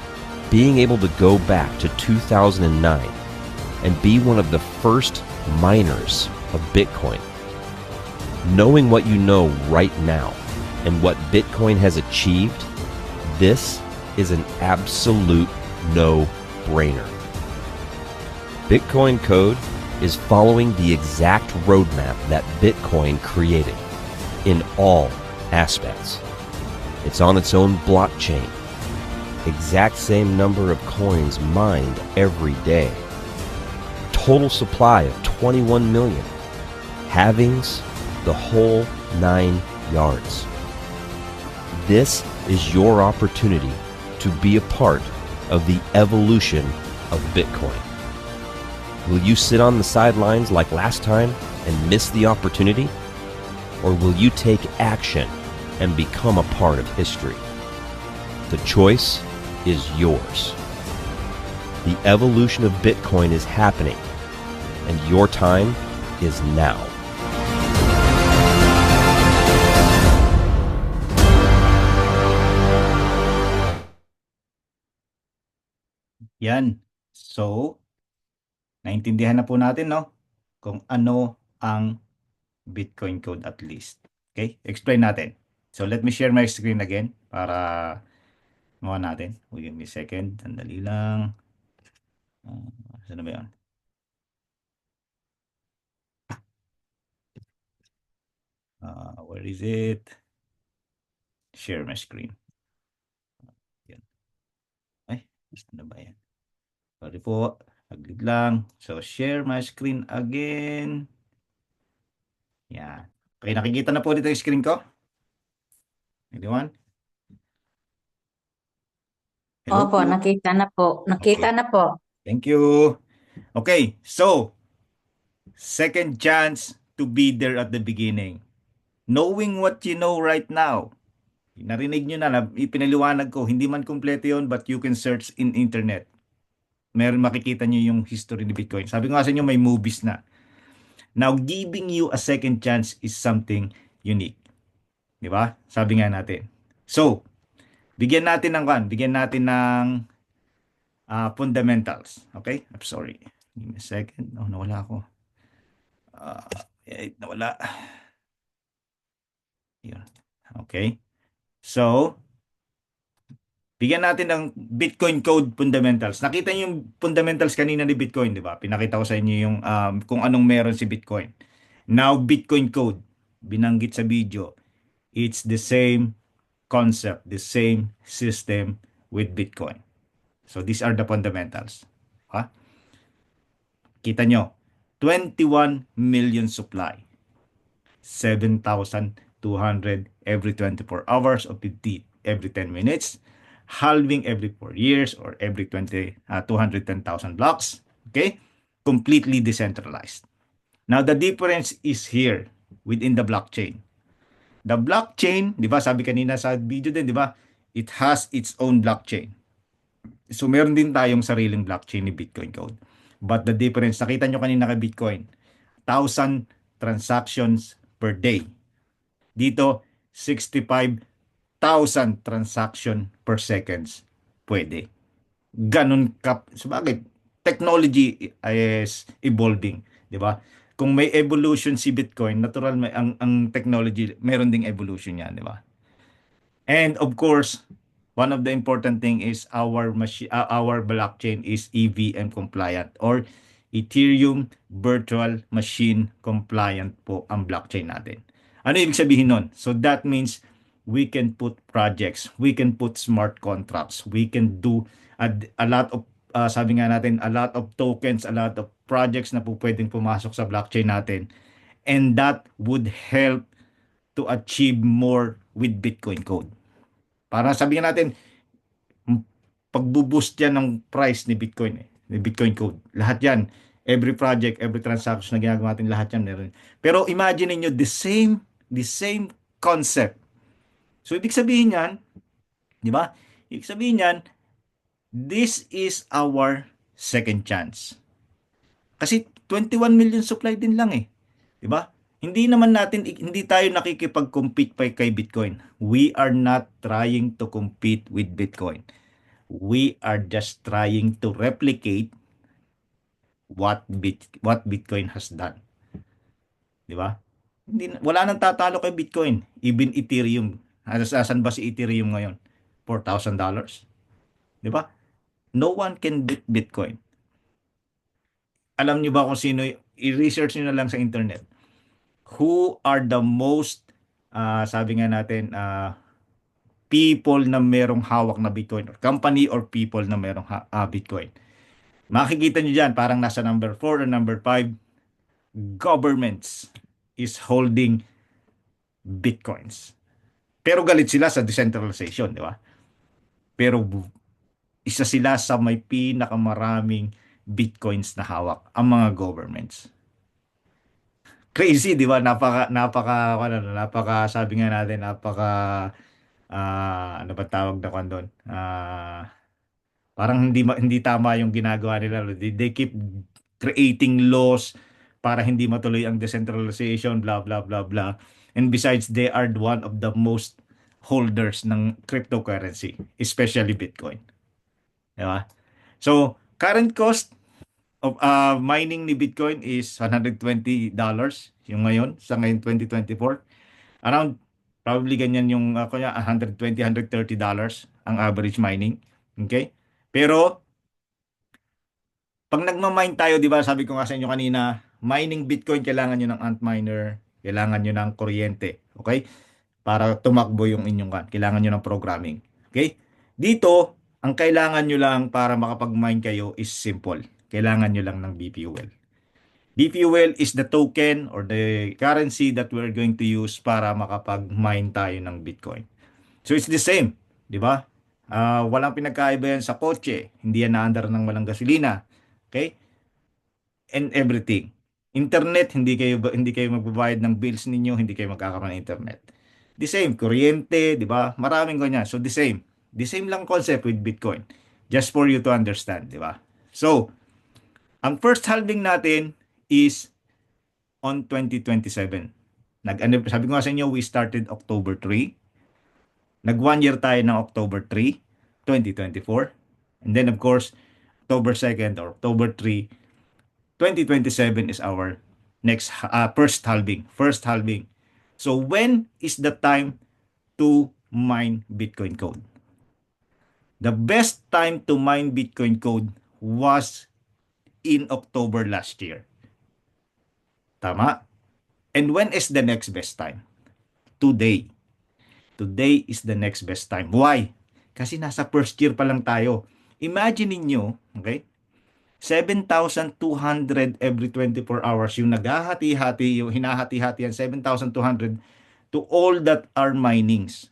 being able to go back to 2009 and be one of the first miners of Bitcoin. Knowing what you know right now and what Bitcoin has achieved, this is an absolute no-brainer. Bitcoin code is following the exact roadmap that Bitcoin created in all aspects. It's on its own blockchain. Exact same number of coins mined every day. Total supply of 21 million. Halvings, the whole 9 yards. This is your opportunity to be a part of the evolution of Bitcoin. Will you sit on the sidelines like last time and miss the opportunity? Or will you take action and become a part of history? The choice is yours. The evolution of Bitcoin is happening, and your time is now. Yan. So, naintindihan na po natin, no? Kung ano ang Bitcoin code at least. Okay? Explain natin. So, let me share my screen again para mawa natin. Give me a second. Sandali lang. Saan na ba yan? Where is it? Share my screen. Yan. Ay, gusto na ba yan? Sorry po. Saglit lang. So, share my screen again. Yan. Okay, nakikita na po dito yung screen ko? Anyone? Hello Opo, po? nakita na po. Nakita Okay. na po. Thank you. Okay, so second chance to be there at the beginning. Knowing what you know right now. Narinig nyo na, ipinaliwanag ko, hindi man kumpleto yun, but you can search in internet. Meron makikita nyo yung history ni Bitcoin. Sabi ko nga sa inyo, may movies na. Now, giving you a second chance is something unique. Di ba? Sabi nga natin. So, bigyan natin ng fundamentals. Okay? I'm sorry. Give me a second. Oh, nawala ako. Nawala. Yun. Okay. So, bigyan natin ng Bitcoin Code fundamentals. Nakita niyo yung fundamentals kanina ni Bitcoin, di ba? Pinakita ko sa inyo yung kung anong meron si Bitcoin. Now, Bitcoin Code, binanggit sa video, it's the same concept, the same system with Bitcoin. So, these are the fundamentals. Ha? Kita nyo, 21 million supply. 7,200 every 24 hours or 50 every 10 minutes, halving every 4 years or every 210,000 blocks. Okay? Completely decentralized. Now, the difference is here within the blockchain. The blockchain, di ba, sabi kanina sa video din, di ba, it has its own blockchain. So, meron din tayong sariling blockchain ni Bitcoin Code. But the difference, nakita nyo kanina kay Bitcoin, 1,000 transactions per day. Dito, 65,000 transaction per seconds pwede. Ganun ka. So, bakit? Technology is evolving, di ba? Kung may evolution si Bitcoin, natural may ang technology, meron ding evolution yan, di ba? And of course, one of the important thing is our blockchain is EVM compliant or Ethereum Virtual Machine compliant po ang blockchain natin. Ano ibig sabihin nun? So that means we can put projects, we can put smart contracts, we can do a lot of sabi nga natin, a lot of tokens, a lot of projects na po pwedeng pumasok sa blockchain natin, and that would help to achieve more with Bitcoin Code. Para sabihin natin, pagbuboost yan ng price ni Bitcoin, ni Bitcoin Code. Lahat yan, every project, every transaction na ginagawa natin, lahat yan meron. Pero imagine niyo the same concept. So ibig sabihin yan, di ba? Ibig sabihin yan, this is our second chance. Kasi 21 million supply din lang eh. Di ba? Hindi tayo nakikipag-compete pa kay Bitcoin. We are not trying to compete with Bitcoin. We are just trying to replicate what Bitcoin has done. Di ba? Wala nang tatalo kay Bitcoin. Even Ethereum. Asan ba si Ethereum ngayon? $4,000. Di ba? No one can beat Bitcoin. Alam niyo ba kung sino, i-research niyo na lang sa internet. Who are the most, sabi nga natin, people na merong hawak na Bitcoin or company or people na merong Bitcoin. Makikita niyo dyan, parang nasa number 4 or number 5, governments is holding Bitcoins. Pero galit sila sa decentralization, di ba? Pero isa sila sa may pinakamaraming Bitcoins na hawak, ang mga governments. Crazy, di ba? Sabi nga natin, ano ba tawag na kwan doon? Parang hindi tama yung ginagawa nila. They keep creating laws para hindi matuloy ang decentralization, blah, blah, blah, blah. And besides, they are one of the most holders ng cryptocurrency, especially Bitcoin. Diba? So, current cost of mining ni Bitcoin is $120 yung ngayon, sa ngayon 2024. Around, probably ganyan yung $120, $130 ang average mining. Okay? Pero, pag nagmamine tayo, di ba, sabi ko nga sa inyo kanina, mining Bitcoin, kailangan nyo ng Antminer, kailangan nyo ng kuryente. Okay? Para tumakbo yung inyong kailangan nyo ng programming. Okay? Dito, ang kailangan nyo lang para makapag-mine kayo is simple. Kailangan nyo lang ng BP fuel. DFuel is the token or the currency that we're going to use para makapag-mine tayo ng Bitcoin. So it's the same, di ba? Walang pinagkaiba yan sa kotse. Hindi yan naandar ng walang gasolina. Okay? And everything. Internet, hindi kayo magbabayad ng bills ninyo, hindi kayo magkakaroon ng internet. The same, kuryente, di ba? Maraming ganyan. So the same. The same lang concept with Bitcoin. Just for you to understand, di ba? So, ang first halving natin is on 2027. Sabi ko nga sa inyo, we started October 3. Nag 1 year tayo ng October 3, 2024. And then of course, October 2nd or October 3, 2027 is our next first halving. First halving. So when is the time to mine Bitcoin code? The best time to mine Bitcoin code was in October last year. Tama? And when is the next best time? Today. Today is the next best time. Why? Kasi nasa first year pa lang tayo. Imagine niyo, okay? 7,200 every 24 hours yung naghahati-hati, yung hinahati-hati yan, 7,200 to all that are minings.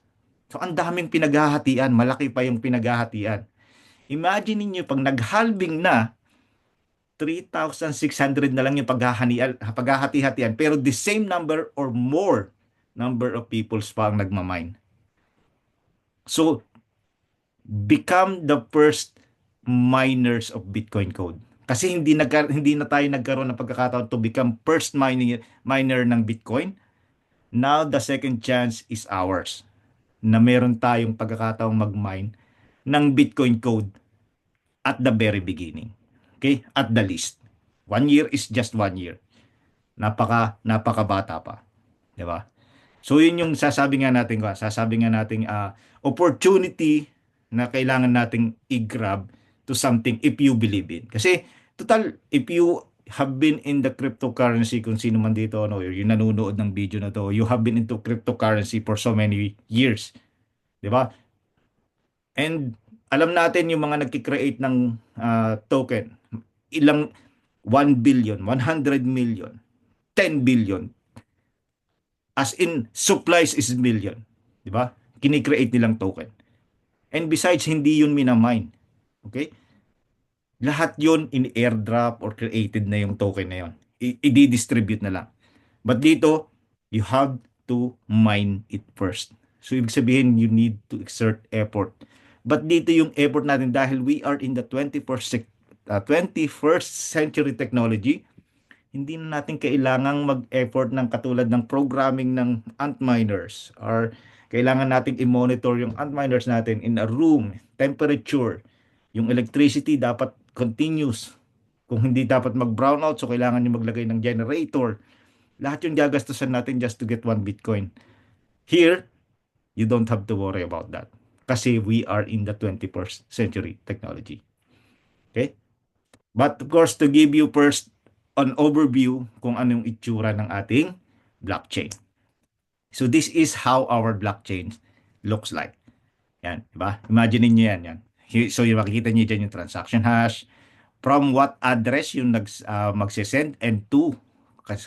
So ang daming pinaghahatian, malaki pa yung pinaghahatian. Imagine niyo pag naghalving na, 3,600 na lang yung paghahati-hatian, pero the same number or more number of peoples pa ang nagmamine. So, become the first miners of Bitcoin code. Kasi hindi na tayo nagkaroon ng pagkakataon to become first miner ng Bitcoin. Now, the second chance is ours. Na meron tayong pagkakataong mag-mine ng Bitcoin code at the very beginning. Okay? At the least. 1 year is just 1 year. Napakabata pa. Diba? So, yun yung sasabi nga natin opportunity na kailangan nating i-grab to something if you believe in. Kasi, total, if you have been in the cryptocurrency, kung sino man dito, or yung nanonood ng video na to, you have been into cryptocurrency for so many years. Diba? And, alam natin yung mga nagki-create ng token. Ilang 1 billion, 100 million, 10 billion. As in, supplies is million. Diba? Kini-create nilang token. And besides, hindi yun minamine. Okay? Lahat yun in airdrop or created na yung token na yun. I-distribute na lang. But dito, you have to mine it first. So, ibig sabihin, you need to exert effort. But dito yung effort natin dahil we are in the 21st century technology, hindi na natin kailangang mag-effort ng katulad ng programming ng Antminers or kailangan nating i-monitor yung Antminers natin in a room, temperature, yung electricity dapat continuous. Kung hindi dapat mag-brownout, so kailangan nyo maglagay ng generator. Lahat yung gagastusan natin just to get 1 Bitcoin. Here, you don't have to worry about that. Kasi we are in the 21st century technology. Okay? But of course, to give you first an overview kung ano yung itsura ng ating blockchain. So this is how our blockchain looks like. Yan, diba? Imagine niyo yan. So yung makikita niyo dyan yung transaction hash, from what address yung magsisend and to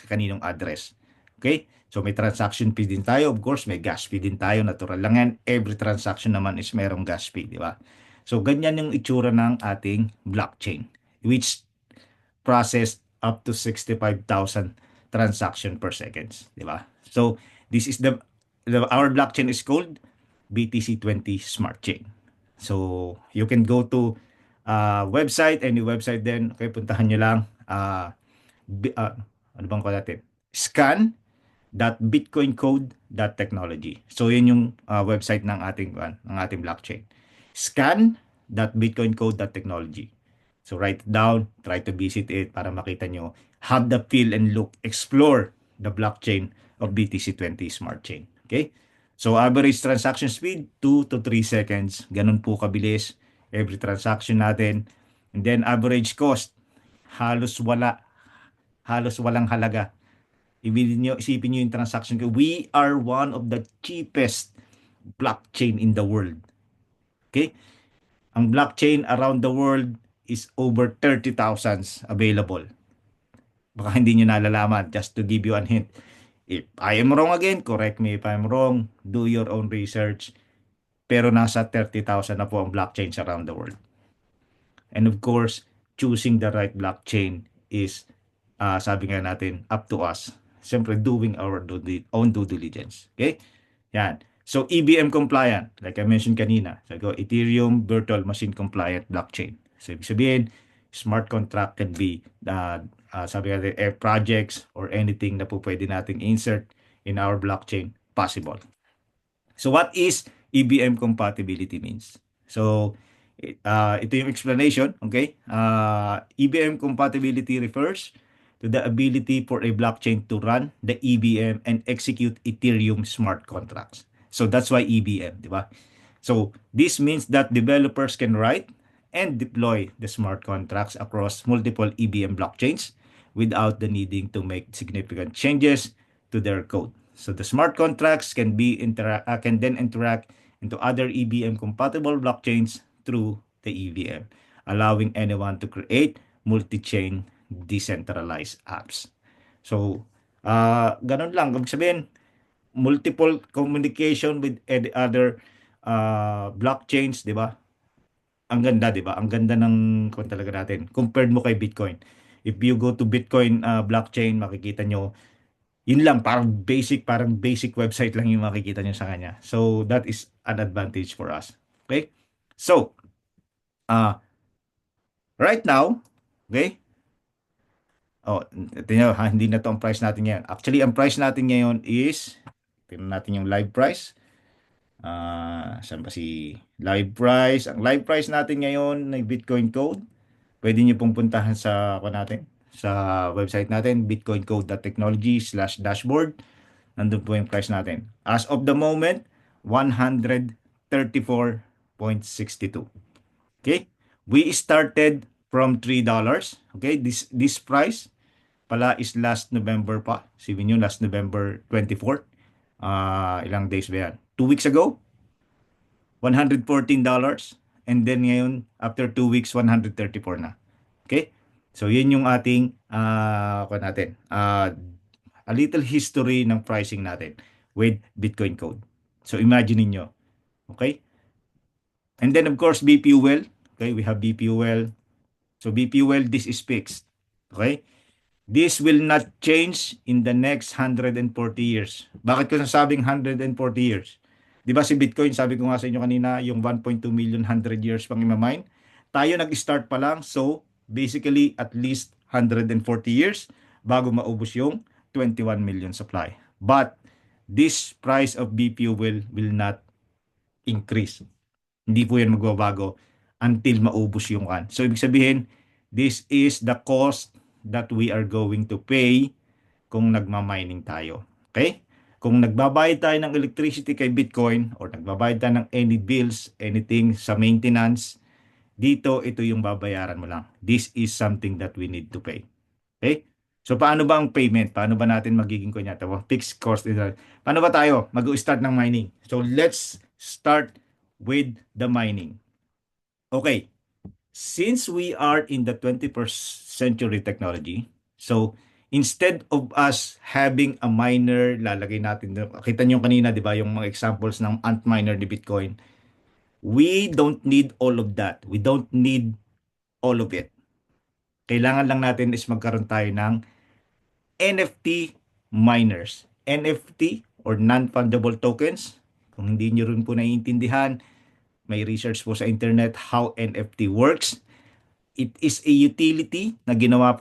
kaninong address. Okay? So may transaction fee din tayo. Of course, may gas fee din tayo. Natural lang yan. Every transaction naman is merong gas fee, diba? So ganyan yung itsura ng ating blockchain, which process up to 65,000 transaction per seconds, diba? So this is our blockchain is called BTC20 Smart Chain. So you can go to website, any website din. Okay, puntahan nyo lang ano bang call natin? scan.bitcoincode.technology. So yun yung website ng ating blockchain. Scan.bitcoincode.technology. So write it down, try to visit it para makita nyo, have the feel and look, explore the blockchain of BTC20 Smart Chain. Okay? So average transaction speed 2 to 3 seconds. Ganun po kabilis every transaction natin. And then average cost, halos walang halaga. Isipin nyo yung transaction. We are one of the cheapest blockchain in the world. Okay? Ang blockchain around the world is over 30,000 available. Baka hindi nyo nalalaman. Just to give you a hint. If I am wrong again, correct me if I'm wrong. Do your own research. Pero nasa 30,000 na po ang blockchains around the world. And of course, choosing the right blockchain is, sabi nga natin, up to us. Siyempre, doing our own due diligence. Okay? Yan. So, EVM compliant, like I mentioned kanina. So, Ethereum Virtual Machine Compliant Blockchain. So, ibig sabihin, smart contract can be, sabi natin, projects or anything na po pwede nating insert in our blockchain possible. So, what is EVM compatibility means? So, ito yung explanation, okay? EVM compatibility refers to the ability for a blockchain to run the EVM and execute Ethereum smart contracts. So, that's why EVM, di ba? So, this means that developers can write and deploy the smart contracts across multiple EVM blockchains without the needing to make significant changes to their code. So the smart contracts can then interact into other EVM compatible blockchains through the EVM, allowing anyone to create multi-chain decentralized apps. So, ganun lang. Ibig sabihin, multiple communication with other blockchains, di ba? Ang ganda, di ba? Ang ganda ng kung talaga natin. Compared mo kay Bitcoin. If you go to Bitcoin blockchain, makikita nyo, yun lang, parang basic website lang yung makikita nyo sa kanya. So, that is an advantage for us. Okay? So, right now, okay? Oh, tingnan nyo, hindi na to ang price natin ngayon. Actually, ang price natin ngayon is, tingnan natin yung live price. Saan ba si live price? Ang live price natin ngayon ng Bitcoin Code, pwede nyo pong puntahan sa website natin, bitcoincode.technology/dashboard. Nandun po yung price natin. As of the moment, 134.62. Okay? We started from $3. Okay? This price pala is last November pa. Sabihin nyo, last November 24. Ilang days ba yan? 2 weeks ago, $114. And then ngayon, after 2 weeks, 134 na. Okay? So, yun yung ating, a little history ng pricing natin with Bitcoin Code. So, imagine niyo. Okay? And then, of course, BPUL. Okay? We have BPUL. So, BPUL, this is fixed. Okay? This will not change in the next 140 years. Bakit ko nasabing 140 years? Di ba si Bitcoin, sabi ko nga sa inyo kanina, yung 1.2 million 100 years pang imamine. Tayo nag-start pa lang, so basically at least 140 years bago maubos yung 21 million supply. But this price of BPU will not increase. Hindi po yan magbabago until maubos yung kan. So ibig sabihin, this is the cost that we are going to pay kung nagmamining tayo. Okay? Kung nagbabayad tayo ng electricity kay Bitcoin or nagbabayad tayo ng any bills, anything sa maintenance, dito ito yung babayaran mo lang. This is something that we need to pay. Okay? So paano ba ang payment? Paano ba natin magiging kunyata? Fixed cost. Paano ba tayo mag-start ng mining? So let's start with the mining. Okay. Since we are in the 21st century technology, so instead of us having a miner, lalagay natin, kita nyo kanina, di ba, yung mga examples ng Antminer ni Bitcoin, we don't need all of that. We don't need all of it. Kailangan lang natin is magkaroon tayo ng NFT miners. NFT or non-fungible tokens. Kung hindi nyo rin po naiintindihan, may research po sa internet how NFT works. It is a utility na ginawa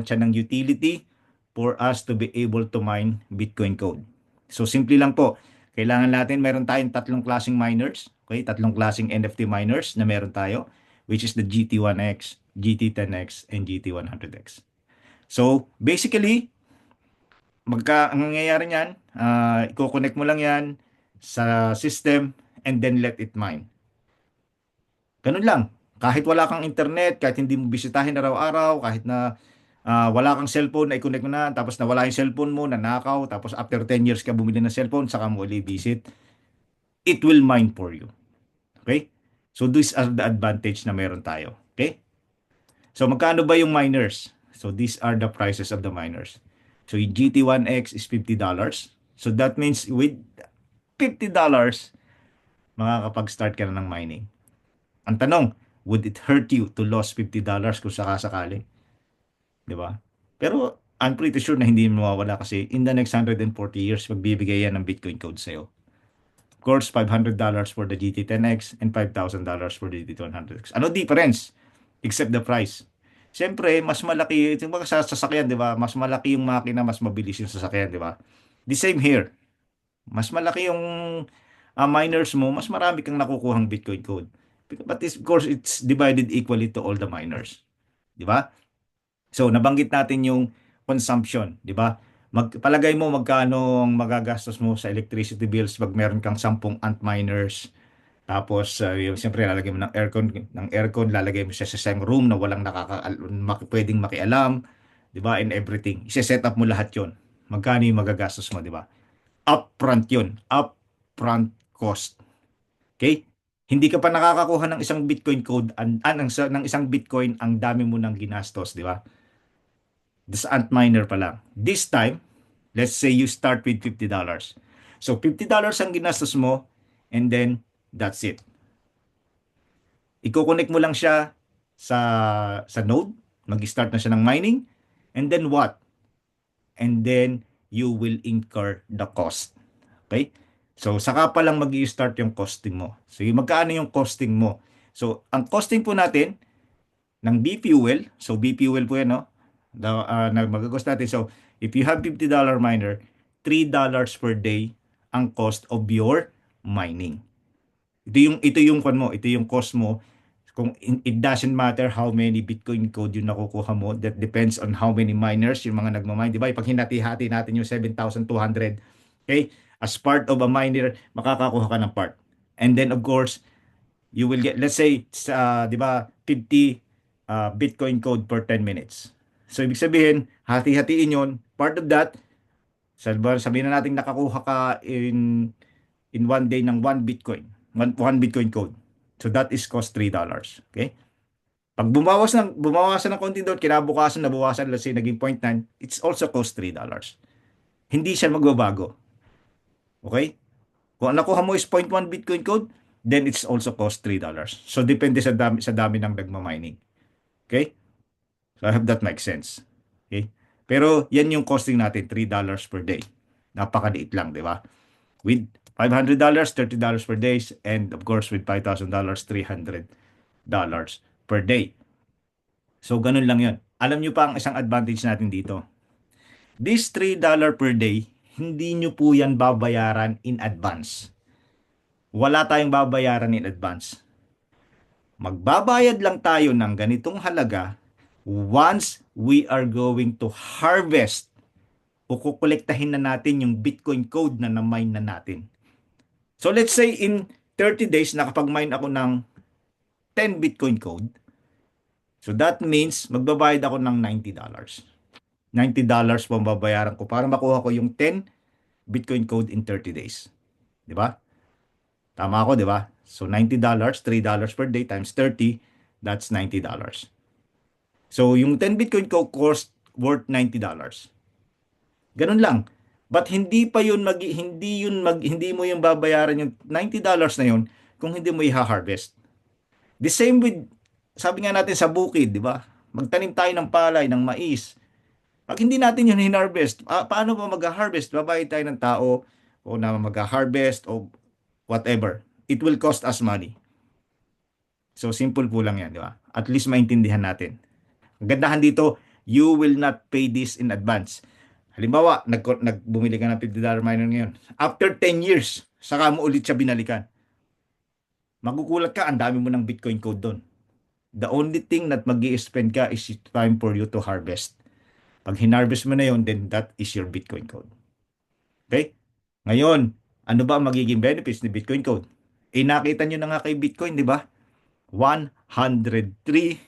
siya ng utility for us to be able to mine Bitcoin code. So simple lang po, kailangan natin, meron tayong tatlong klaseng miners, okay? Tatlong klaseng NFT miners na meron tayo, which is the GT1X, GT10X, and GT100X. So basically, ang nangyayari niyan, i-connect mo lang yan sa system and then let it mine. Ganun lang. Kahit wala kang internet, kahit hindi mo bisitahin araw-araw, kahit na wala kang cellphone, na i-connect mo na, tapos nawala yung cellphone mo, nanakaw, tapos after 10 years ka bumili ng cellphone, saka mo ulit visit, it will mine for you. Okay? So these are the advantage na meron tayo. Okay? So magkano ba yung miners? So these are the prices of the miners. So yung GT1X is $50. So that means with $50, makakapag-start ka na ng mining. Ang tanong, would it hurt you to lose $50 kung sakasakali? Di ba? Pero I'm pretty sure na hindi mawawala kasi in the next 140 years, magbibigay yan ng Bitcoin code sa'yo. Of course, $500 for the GT10X and $5,000 for the GT100X. Ano difference? Except the price. Siyempre, mas malaki, yung mga sasakyan, di ba? Mas malaki yung makina, mas mabilis yung sasakyan, di ba? The same here. Mas malaki yung miners mo, mas marami kang nakukuhang Bitcoin code. But of course, it's divided equally to all the miners. Di ba? So, nabanggit natin yung consumption, di ba? Palagay mo magkano ang magagastos mo sa electricity bills pag meron kang 10 Antminers. Tapos, siyempre, lalagay mo ng aircon, lalagay mo siya sa isang room na walang pwedeng makialam, di ba? And everything. I-set up mo lahat yon. Magkano yung magagastos mo, di ba? Upfront yun. Upfront cost. Okay? Hindi ka pa nakakakuha ng isang Bitcoin code, ng isang Bitcoin, ang dami mo nang ginastos, di ba? This Antminer pa lang. This time, let's say you start with $50. So, $50 ang ginastos mo, and then, that's it. Iko-connect mo lang siya sa node, mag-start na siya ng mining, and then what? And then, you will incur the cost. Okay? So, saka pa lang mag-i-start yung costing mo. So, magkano yung costing mo? So, ang costing po natin ng B-Fuel, so B-Fuel po yan, no? Mag-cost natin. So, if you have $50 miner, $3 per day ang cost of your mining. Ito yung cost mo. Kung it doesn't matter how many Bitcoin code yung nakukuha mo, that depends on how many miners yung mga nagmamine. Di ba? Pag hinati-hati natin yung 7,200, okay? As part of a miner, makakakuha ka ng part. And then, of course, you will get, let's say, di ba, 50 Bitcoin code per 10 minutes. So, ibig sabihin, hati-hatiin yun. Part of that, sabihin na natin nakakuha ka in one day ng 1 Bitcoin. 1 Bitcoin code. So, that is cost $3. Okay? Pag bumawasan ng konti doon, kinabukasan, nabawasan, let's say, naging 0.9, it's also cost $3. Hindi siya magbabago. Okay? Kung ang nakuha mo is 0.1 Bitcoin code, then it's also cost $3. So, depende sa dami ng nagmamining. Okay? So, I hope that makes sense. Okay? Pero, yan yung costing natin, $3 per day. Napakaliit lang, di ba? With $500, $30 per day, and of course, with $5,000, $300 per day. So, ganun lang yun. Alam nyo pa ang isang advantage natin dito. This $3 per day, hindi nyo po yan babayaran in advance. Wala tayong babayaran in advance. Magbabayad lang tayo ng ganitong halaga once we are going to harvest o kukolektahin na natin yung Bitcoin code na na-mine na natin. So let's say in 30 days nakapag-mine ako ng 10 Bitcoin code. So that means magbabayad ako ng $90. $90 po ang babayaran ko para makuha ko yung 10 Bitcoin code in 30 days. Di ba? Tama ako, di ba? So $90, $3 per day times 30, that's $90. So yung 10 Bitcoin code cost worth $90. Ganun lang. But hindi mo yung babayaran yung $90 na yun kung hindi mo i-harvest. The same with, sabi nga natin sa bukid, di ba? Magtanim tayo ng palay, ng mais. Pag hindi natin yun hinarvest, paano ba mag-harvest? Babayad tayo ng tao o na mag-harvest o whatever. It will cost us money. So simple po lang yan, di ba? At least maintindihan natin. Ang gandahan dito, you will not pay this in advance. Halimbawa, bumili ka ng $50 miner ngayon. After 10 years, saka mo ulit siya binalikan. Magugulat ka, ang dami mo ng Bitcoin code doon. The only thing that mag-i-spend ka is time for you to harvest. Pag hinarvest mo na yun, then that is your Bitcoin code. Okay? Ngayon, ano ba ang magiging benefits ni Bitcoin code? Nakita nyo na nga kay Bitcoin, di ba? $103,000.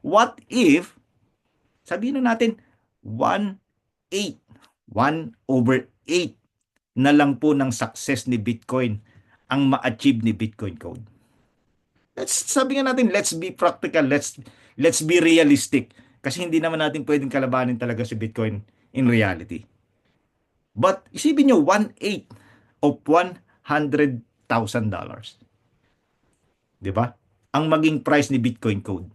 What if, sabihin na natin, 1/8 na lang po ng success ni Bitcoin ang ma-achieve ni Bitcoin code. Sabi nga natin, let's be practical, let's be realistic. Kasi hindi naman natin pwedeng kalabanin talaga si Bitcoin in reality. But isipin nyo, 1/8 of $100,000. Di ba? Ang maging price ni Bitcoin Code.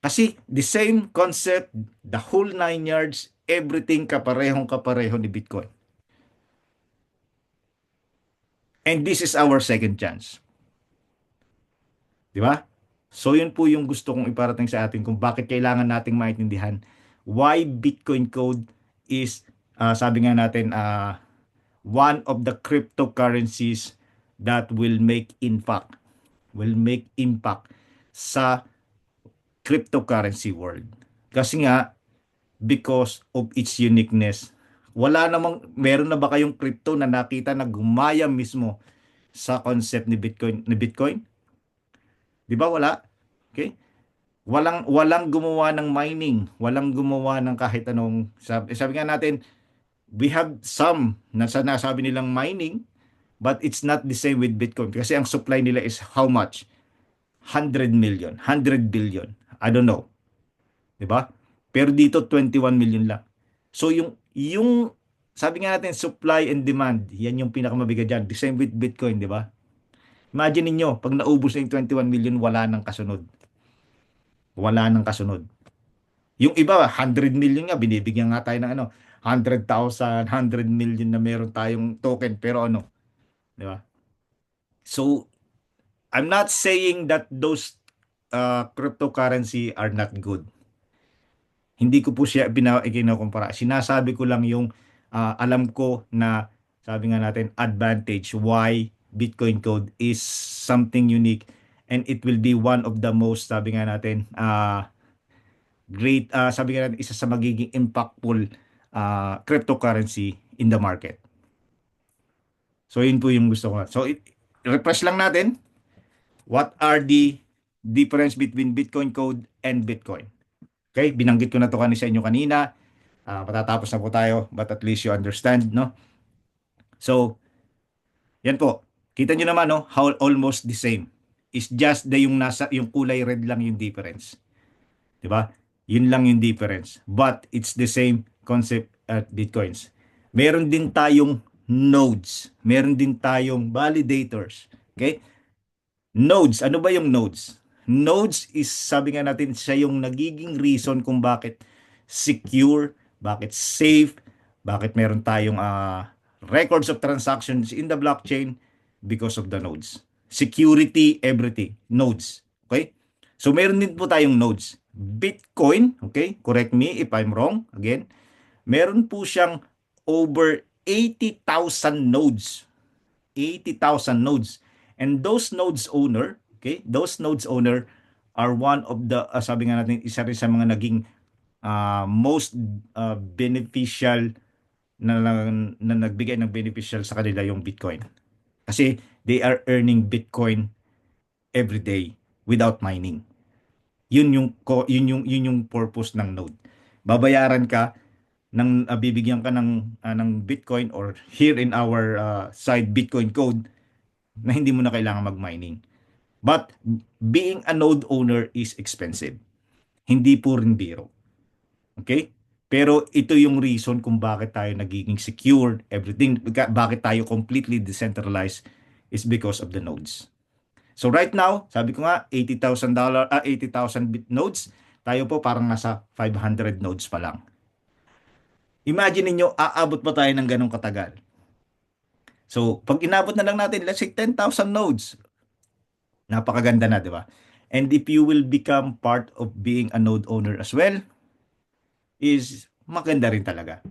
Kasi the same concept, the whole 9 yards, everything kapareho ni Bitcoin. And this is our second chance. Di ba? So yun po yung gusto kong iparating sa atin kung bakit kailangan nating maintindihan why Bitcoin Code is, sabi nga natin, one of the cryptocurrencies that will make impact sa cryptocurrency world. Kasi nga, because of its uniqueness, meron na ba kayong crypto na nakita na gumaya mismo sa concept ni Bitcoin? Di ba wala? Okay? Walang gumawa ng mining, walang gumawa ng kahit anong, sabi nga natin, we have some na nasabi nilang mining, but it's not the same with Bitcoin kasi ang supply nila is how much? 100 million, 100 billion. I don't know. 'Di ba? Pero dito 21 million lang. So yung sabi nga natin supply and demand, yan yung pinakamabigat diyan. The same with Bitcoin, 'di ba? Imagine niyo, pag naubos na yung 21 million, wala nang kasunod. Wala nang kasunod. Yung iba, 100 million nga, binibigyan nga tayo ng 100,000, 100 million na meron tayong token. Pero di ba? So, I'm not saying that those cryptocurrency are not good. Hindi ko po siya kinukumpara. Sinasabi ko lang yung alam ko na, sabi nga natin, advantage why Bitcoin Code is something unique and it will be one of the most, sabi nga natin, great, sabi nga natin, isa sa magiging impactful cryptocurrency in the market. So, yun po yung gusto ko. So, refresh lang natin. What are the difference between Bitcoin Code and Bitcoin? Okay, binanggit ko na to sa inyo kanina. Matatapos na po tayo, but at least you understand, no? So, yan po. Kita nyo naman, no? How almost the same. It's just yung kulay red lang yung difference. Diba? Yun lang yung difference. But it's the same concept at Bitcoins. Meron din tayong nodes. Meron din tayong validators. Okay? Nodes. Ano ba yung nodes? Nodes is, sabi nga natin, siya yung nagiging reason kung bakit secure, bakit safe, bakit meron tayong records of transactions in the blockchain because of the nodes. Security, everything. Nodes. Okay? So, meron din po tayong nodes. Bitcoin, okay? Correct me if I'm wrong. Again, meron po siyang over 80,000 nodes. 80,000 nodes. And those nodes owner, okay? Those nodes owner are one of the, sabi nga natin, isa rin sa mga naging most beneficial na nagbigay ng beneficial sa kanila yung Bitcoin. Kasi they are earning Bitcoin every day without mining. Yun yung purpose ng node. Babayaran ka bibigyan ka ng Bitcoin or here in our side Bitcoin Code na hindi mo na kailangan mag-mining. But being a node owner is expensive. Hindi po rin biro. Okay? Pero ito yung reason kung bakit tayo nagiging secured, everything, bakit tayo completely decentralized is because of the nodes. So right now, sabi ko nga, $80,000, 80,000 nodes, tayo po parang nasa 500 nodes pa lang. Imagine niyo, aabot pa tayo ng ganong katagal. So, pag inabot na lang natin, let's say 10,000 nodes, napakaganda na, di ba? And if you will become part of being a node owner as well, is maganda rin talaga.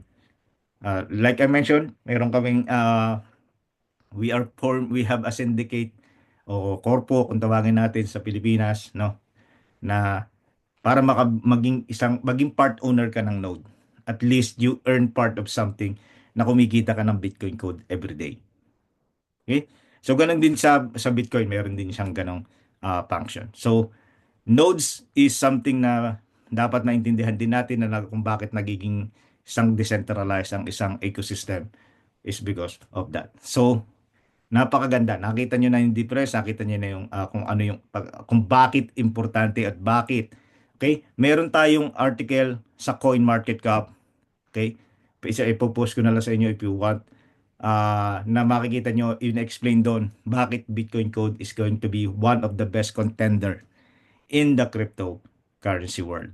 Like I mentioned, meron kaming, we have a syndicate o corpo kung tawagin natin sa Pilipinas, no, na para maging part owner ka ng node, at least you earn part of something na kumikita ka ng Bitcoin Code every day. Okay? So ganun din sa Bitcoin, meron din siyang ganong function. So nodes is something na dapat naintindihan din natin na kung bakit nagiging isang decentralized ang isang ecosystem is because of that. So napakaganda. Nakita nyo na yung difference, nakita nyo na yung kung bakit importante at bakit Okay? Meron tayong article sa CoinMarketCap. Okay? Ipopost ko na lang sa inyo if you want na makikita nyo, in-explain doon bakit Bitcoin Code is going to be one of the best contender in the cryptocurrency world.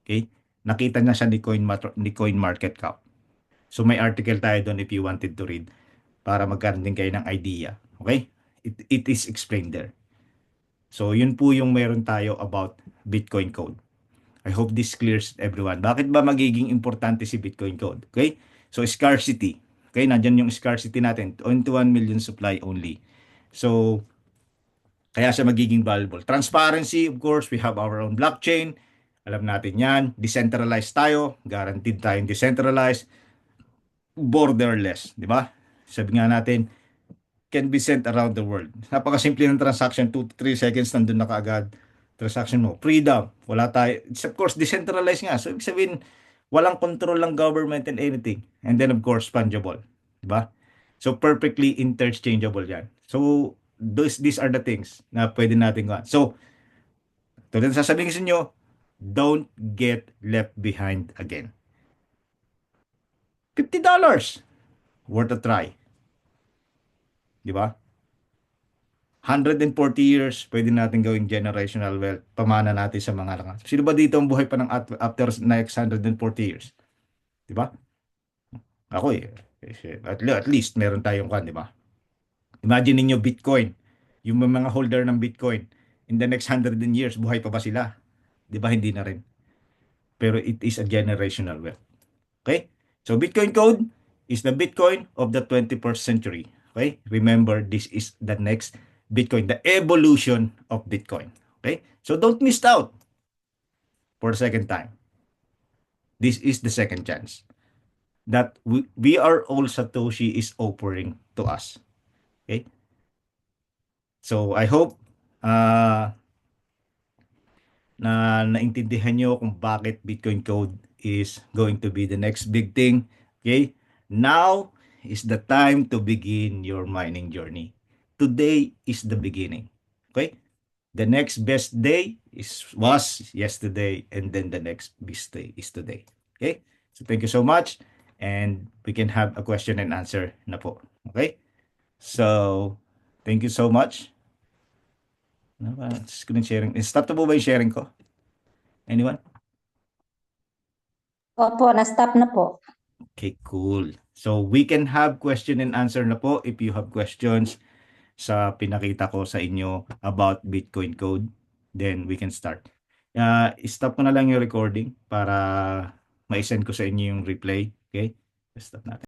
Okay? Nakita na siya ni CoinMarketCap. So may article tayo doon if you wanted to read para magkaroon din kayo ng idea. Okay? It is explained there. So yun po yung meron tayo about Bitcoin Code. I hope this clears everyone. Bakit ba magiging importante si Bitcoin Code? Okay? So scarcity. Okay, nandyan yung scarcity natin. 21 million supply only. So, kaya siya magiging valuable. Transparency, of course, we have our own blockchain. Alam natin yan. Decentralized tayo. Guaranteed tayong decentralized. Borderless. Di ba? Sabi nga natin, can be sent around the world. Napakasimple ng transaction. 2 to 3 seconds, nandun na kaagad. Transaction mo. Freedom. Wala tayo. It's of course, decentralized nga. So, ibig sabihin, walang control ng government and anything. And then, of course, fungible. Diba? So, perfectly interchangeable yan. So, these are the things na pwede natin gawin. So, tulad na sasabihin sa inyo, don't get left behind again. $50. Worth a try. Diba? 140 years, pwede natin gawing generational wealth. Pamana natin sa mga langan. Sino ba dito ang buhay pa ng after next 140 years? Diba? Ako at least meron tayong kan, diba? Imagine niyo Bitcoin. Yung mga holder ng Bitcoin, in the next 100 years, buhay pa ba sila? Diba? Hindi na rin. Pero it is a generational wealth. Okay? So Bitcoin Code is the Bitcoin of the 21st century. Okay? Remember, this is the next Bitcoin, the evolution of Bitcoin. Okay? So don't miss out for the second time. This is the second chance that we are all Satoshi is offering to us. Okay? So I hope na naintindihan nyo kung bakit Bitcoin Code is going to be the next big thing. Okay? Now is the time to begin your mining journey. Today is the beginning. Okay? The next best day was yesterday, and then the next best day is today. Okay? So thank you so much, and we can have a question and answer na po. Okay? So thank you so much. Screen sharing. Stop na po ba yung sharing ko? Anyone? Opo, na-stop na po. Okay, cool. So we can have question and answer na po if you have questions sa pinakita ko sa inyo about Bitcoin Code. Then we can start. Stop ko na lang yung recording para ma-send ko sa inyo yung replay. Okay? Stop natin.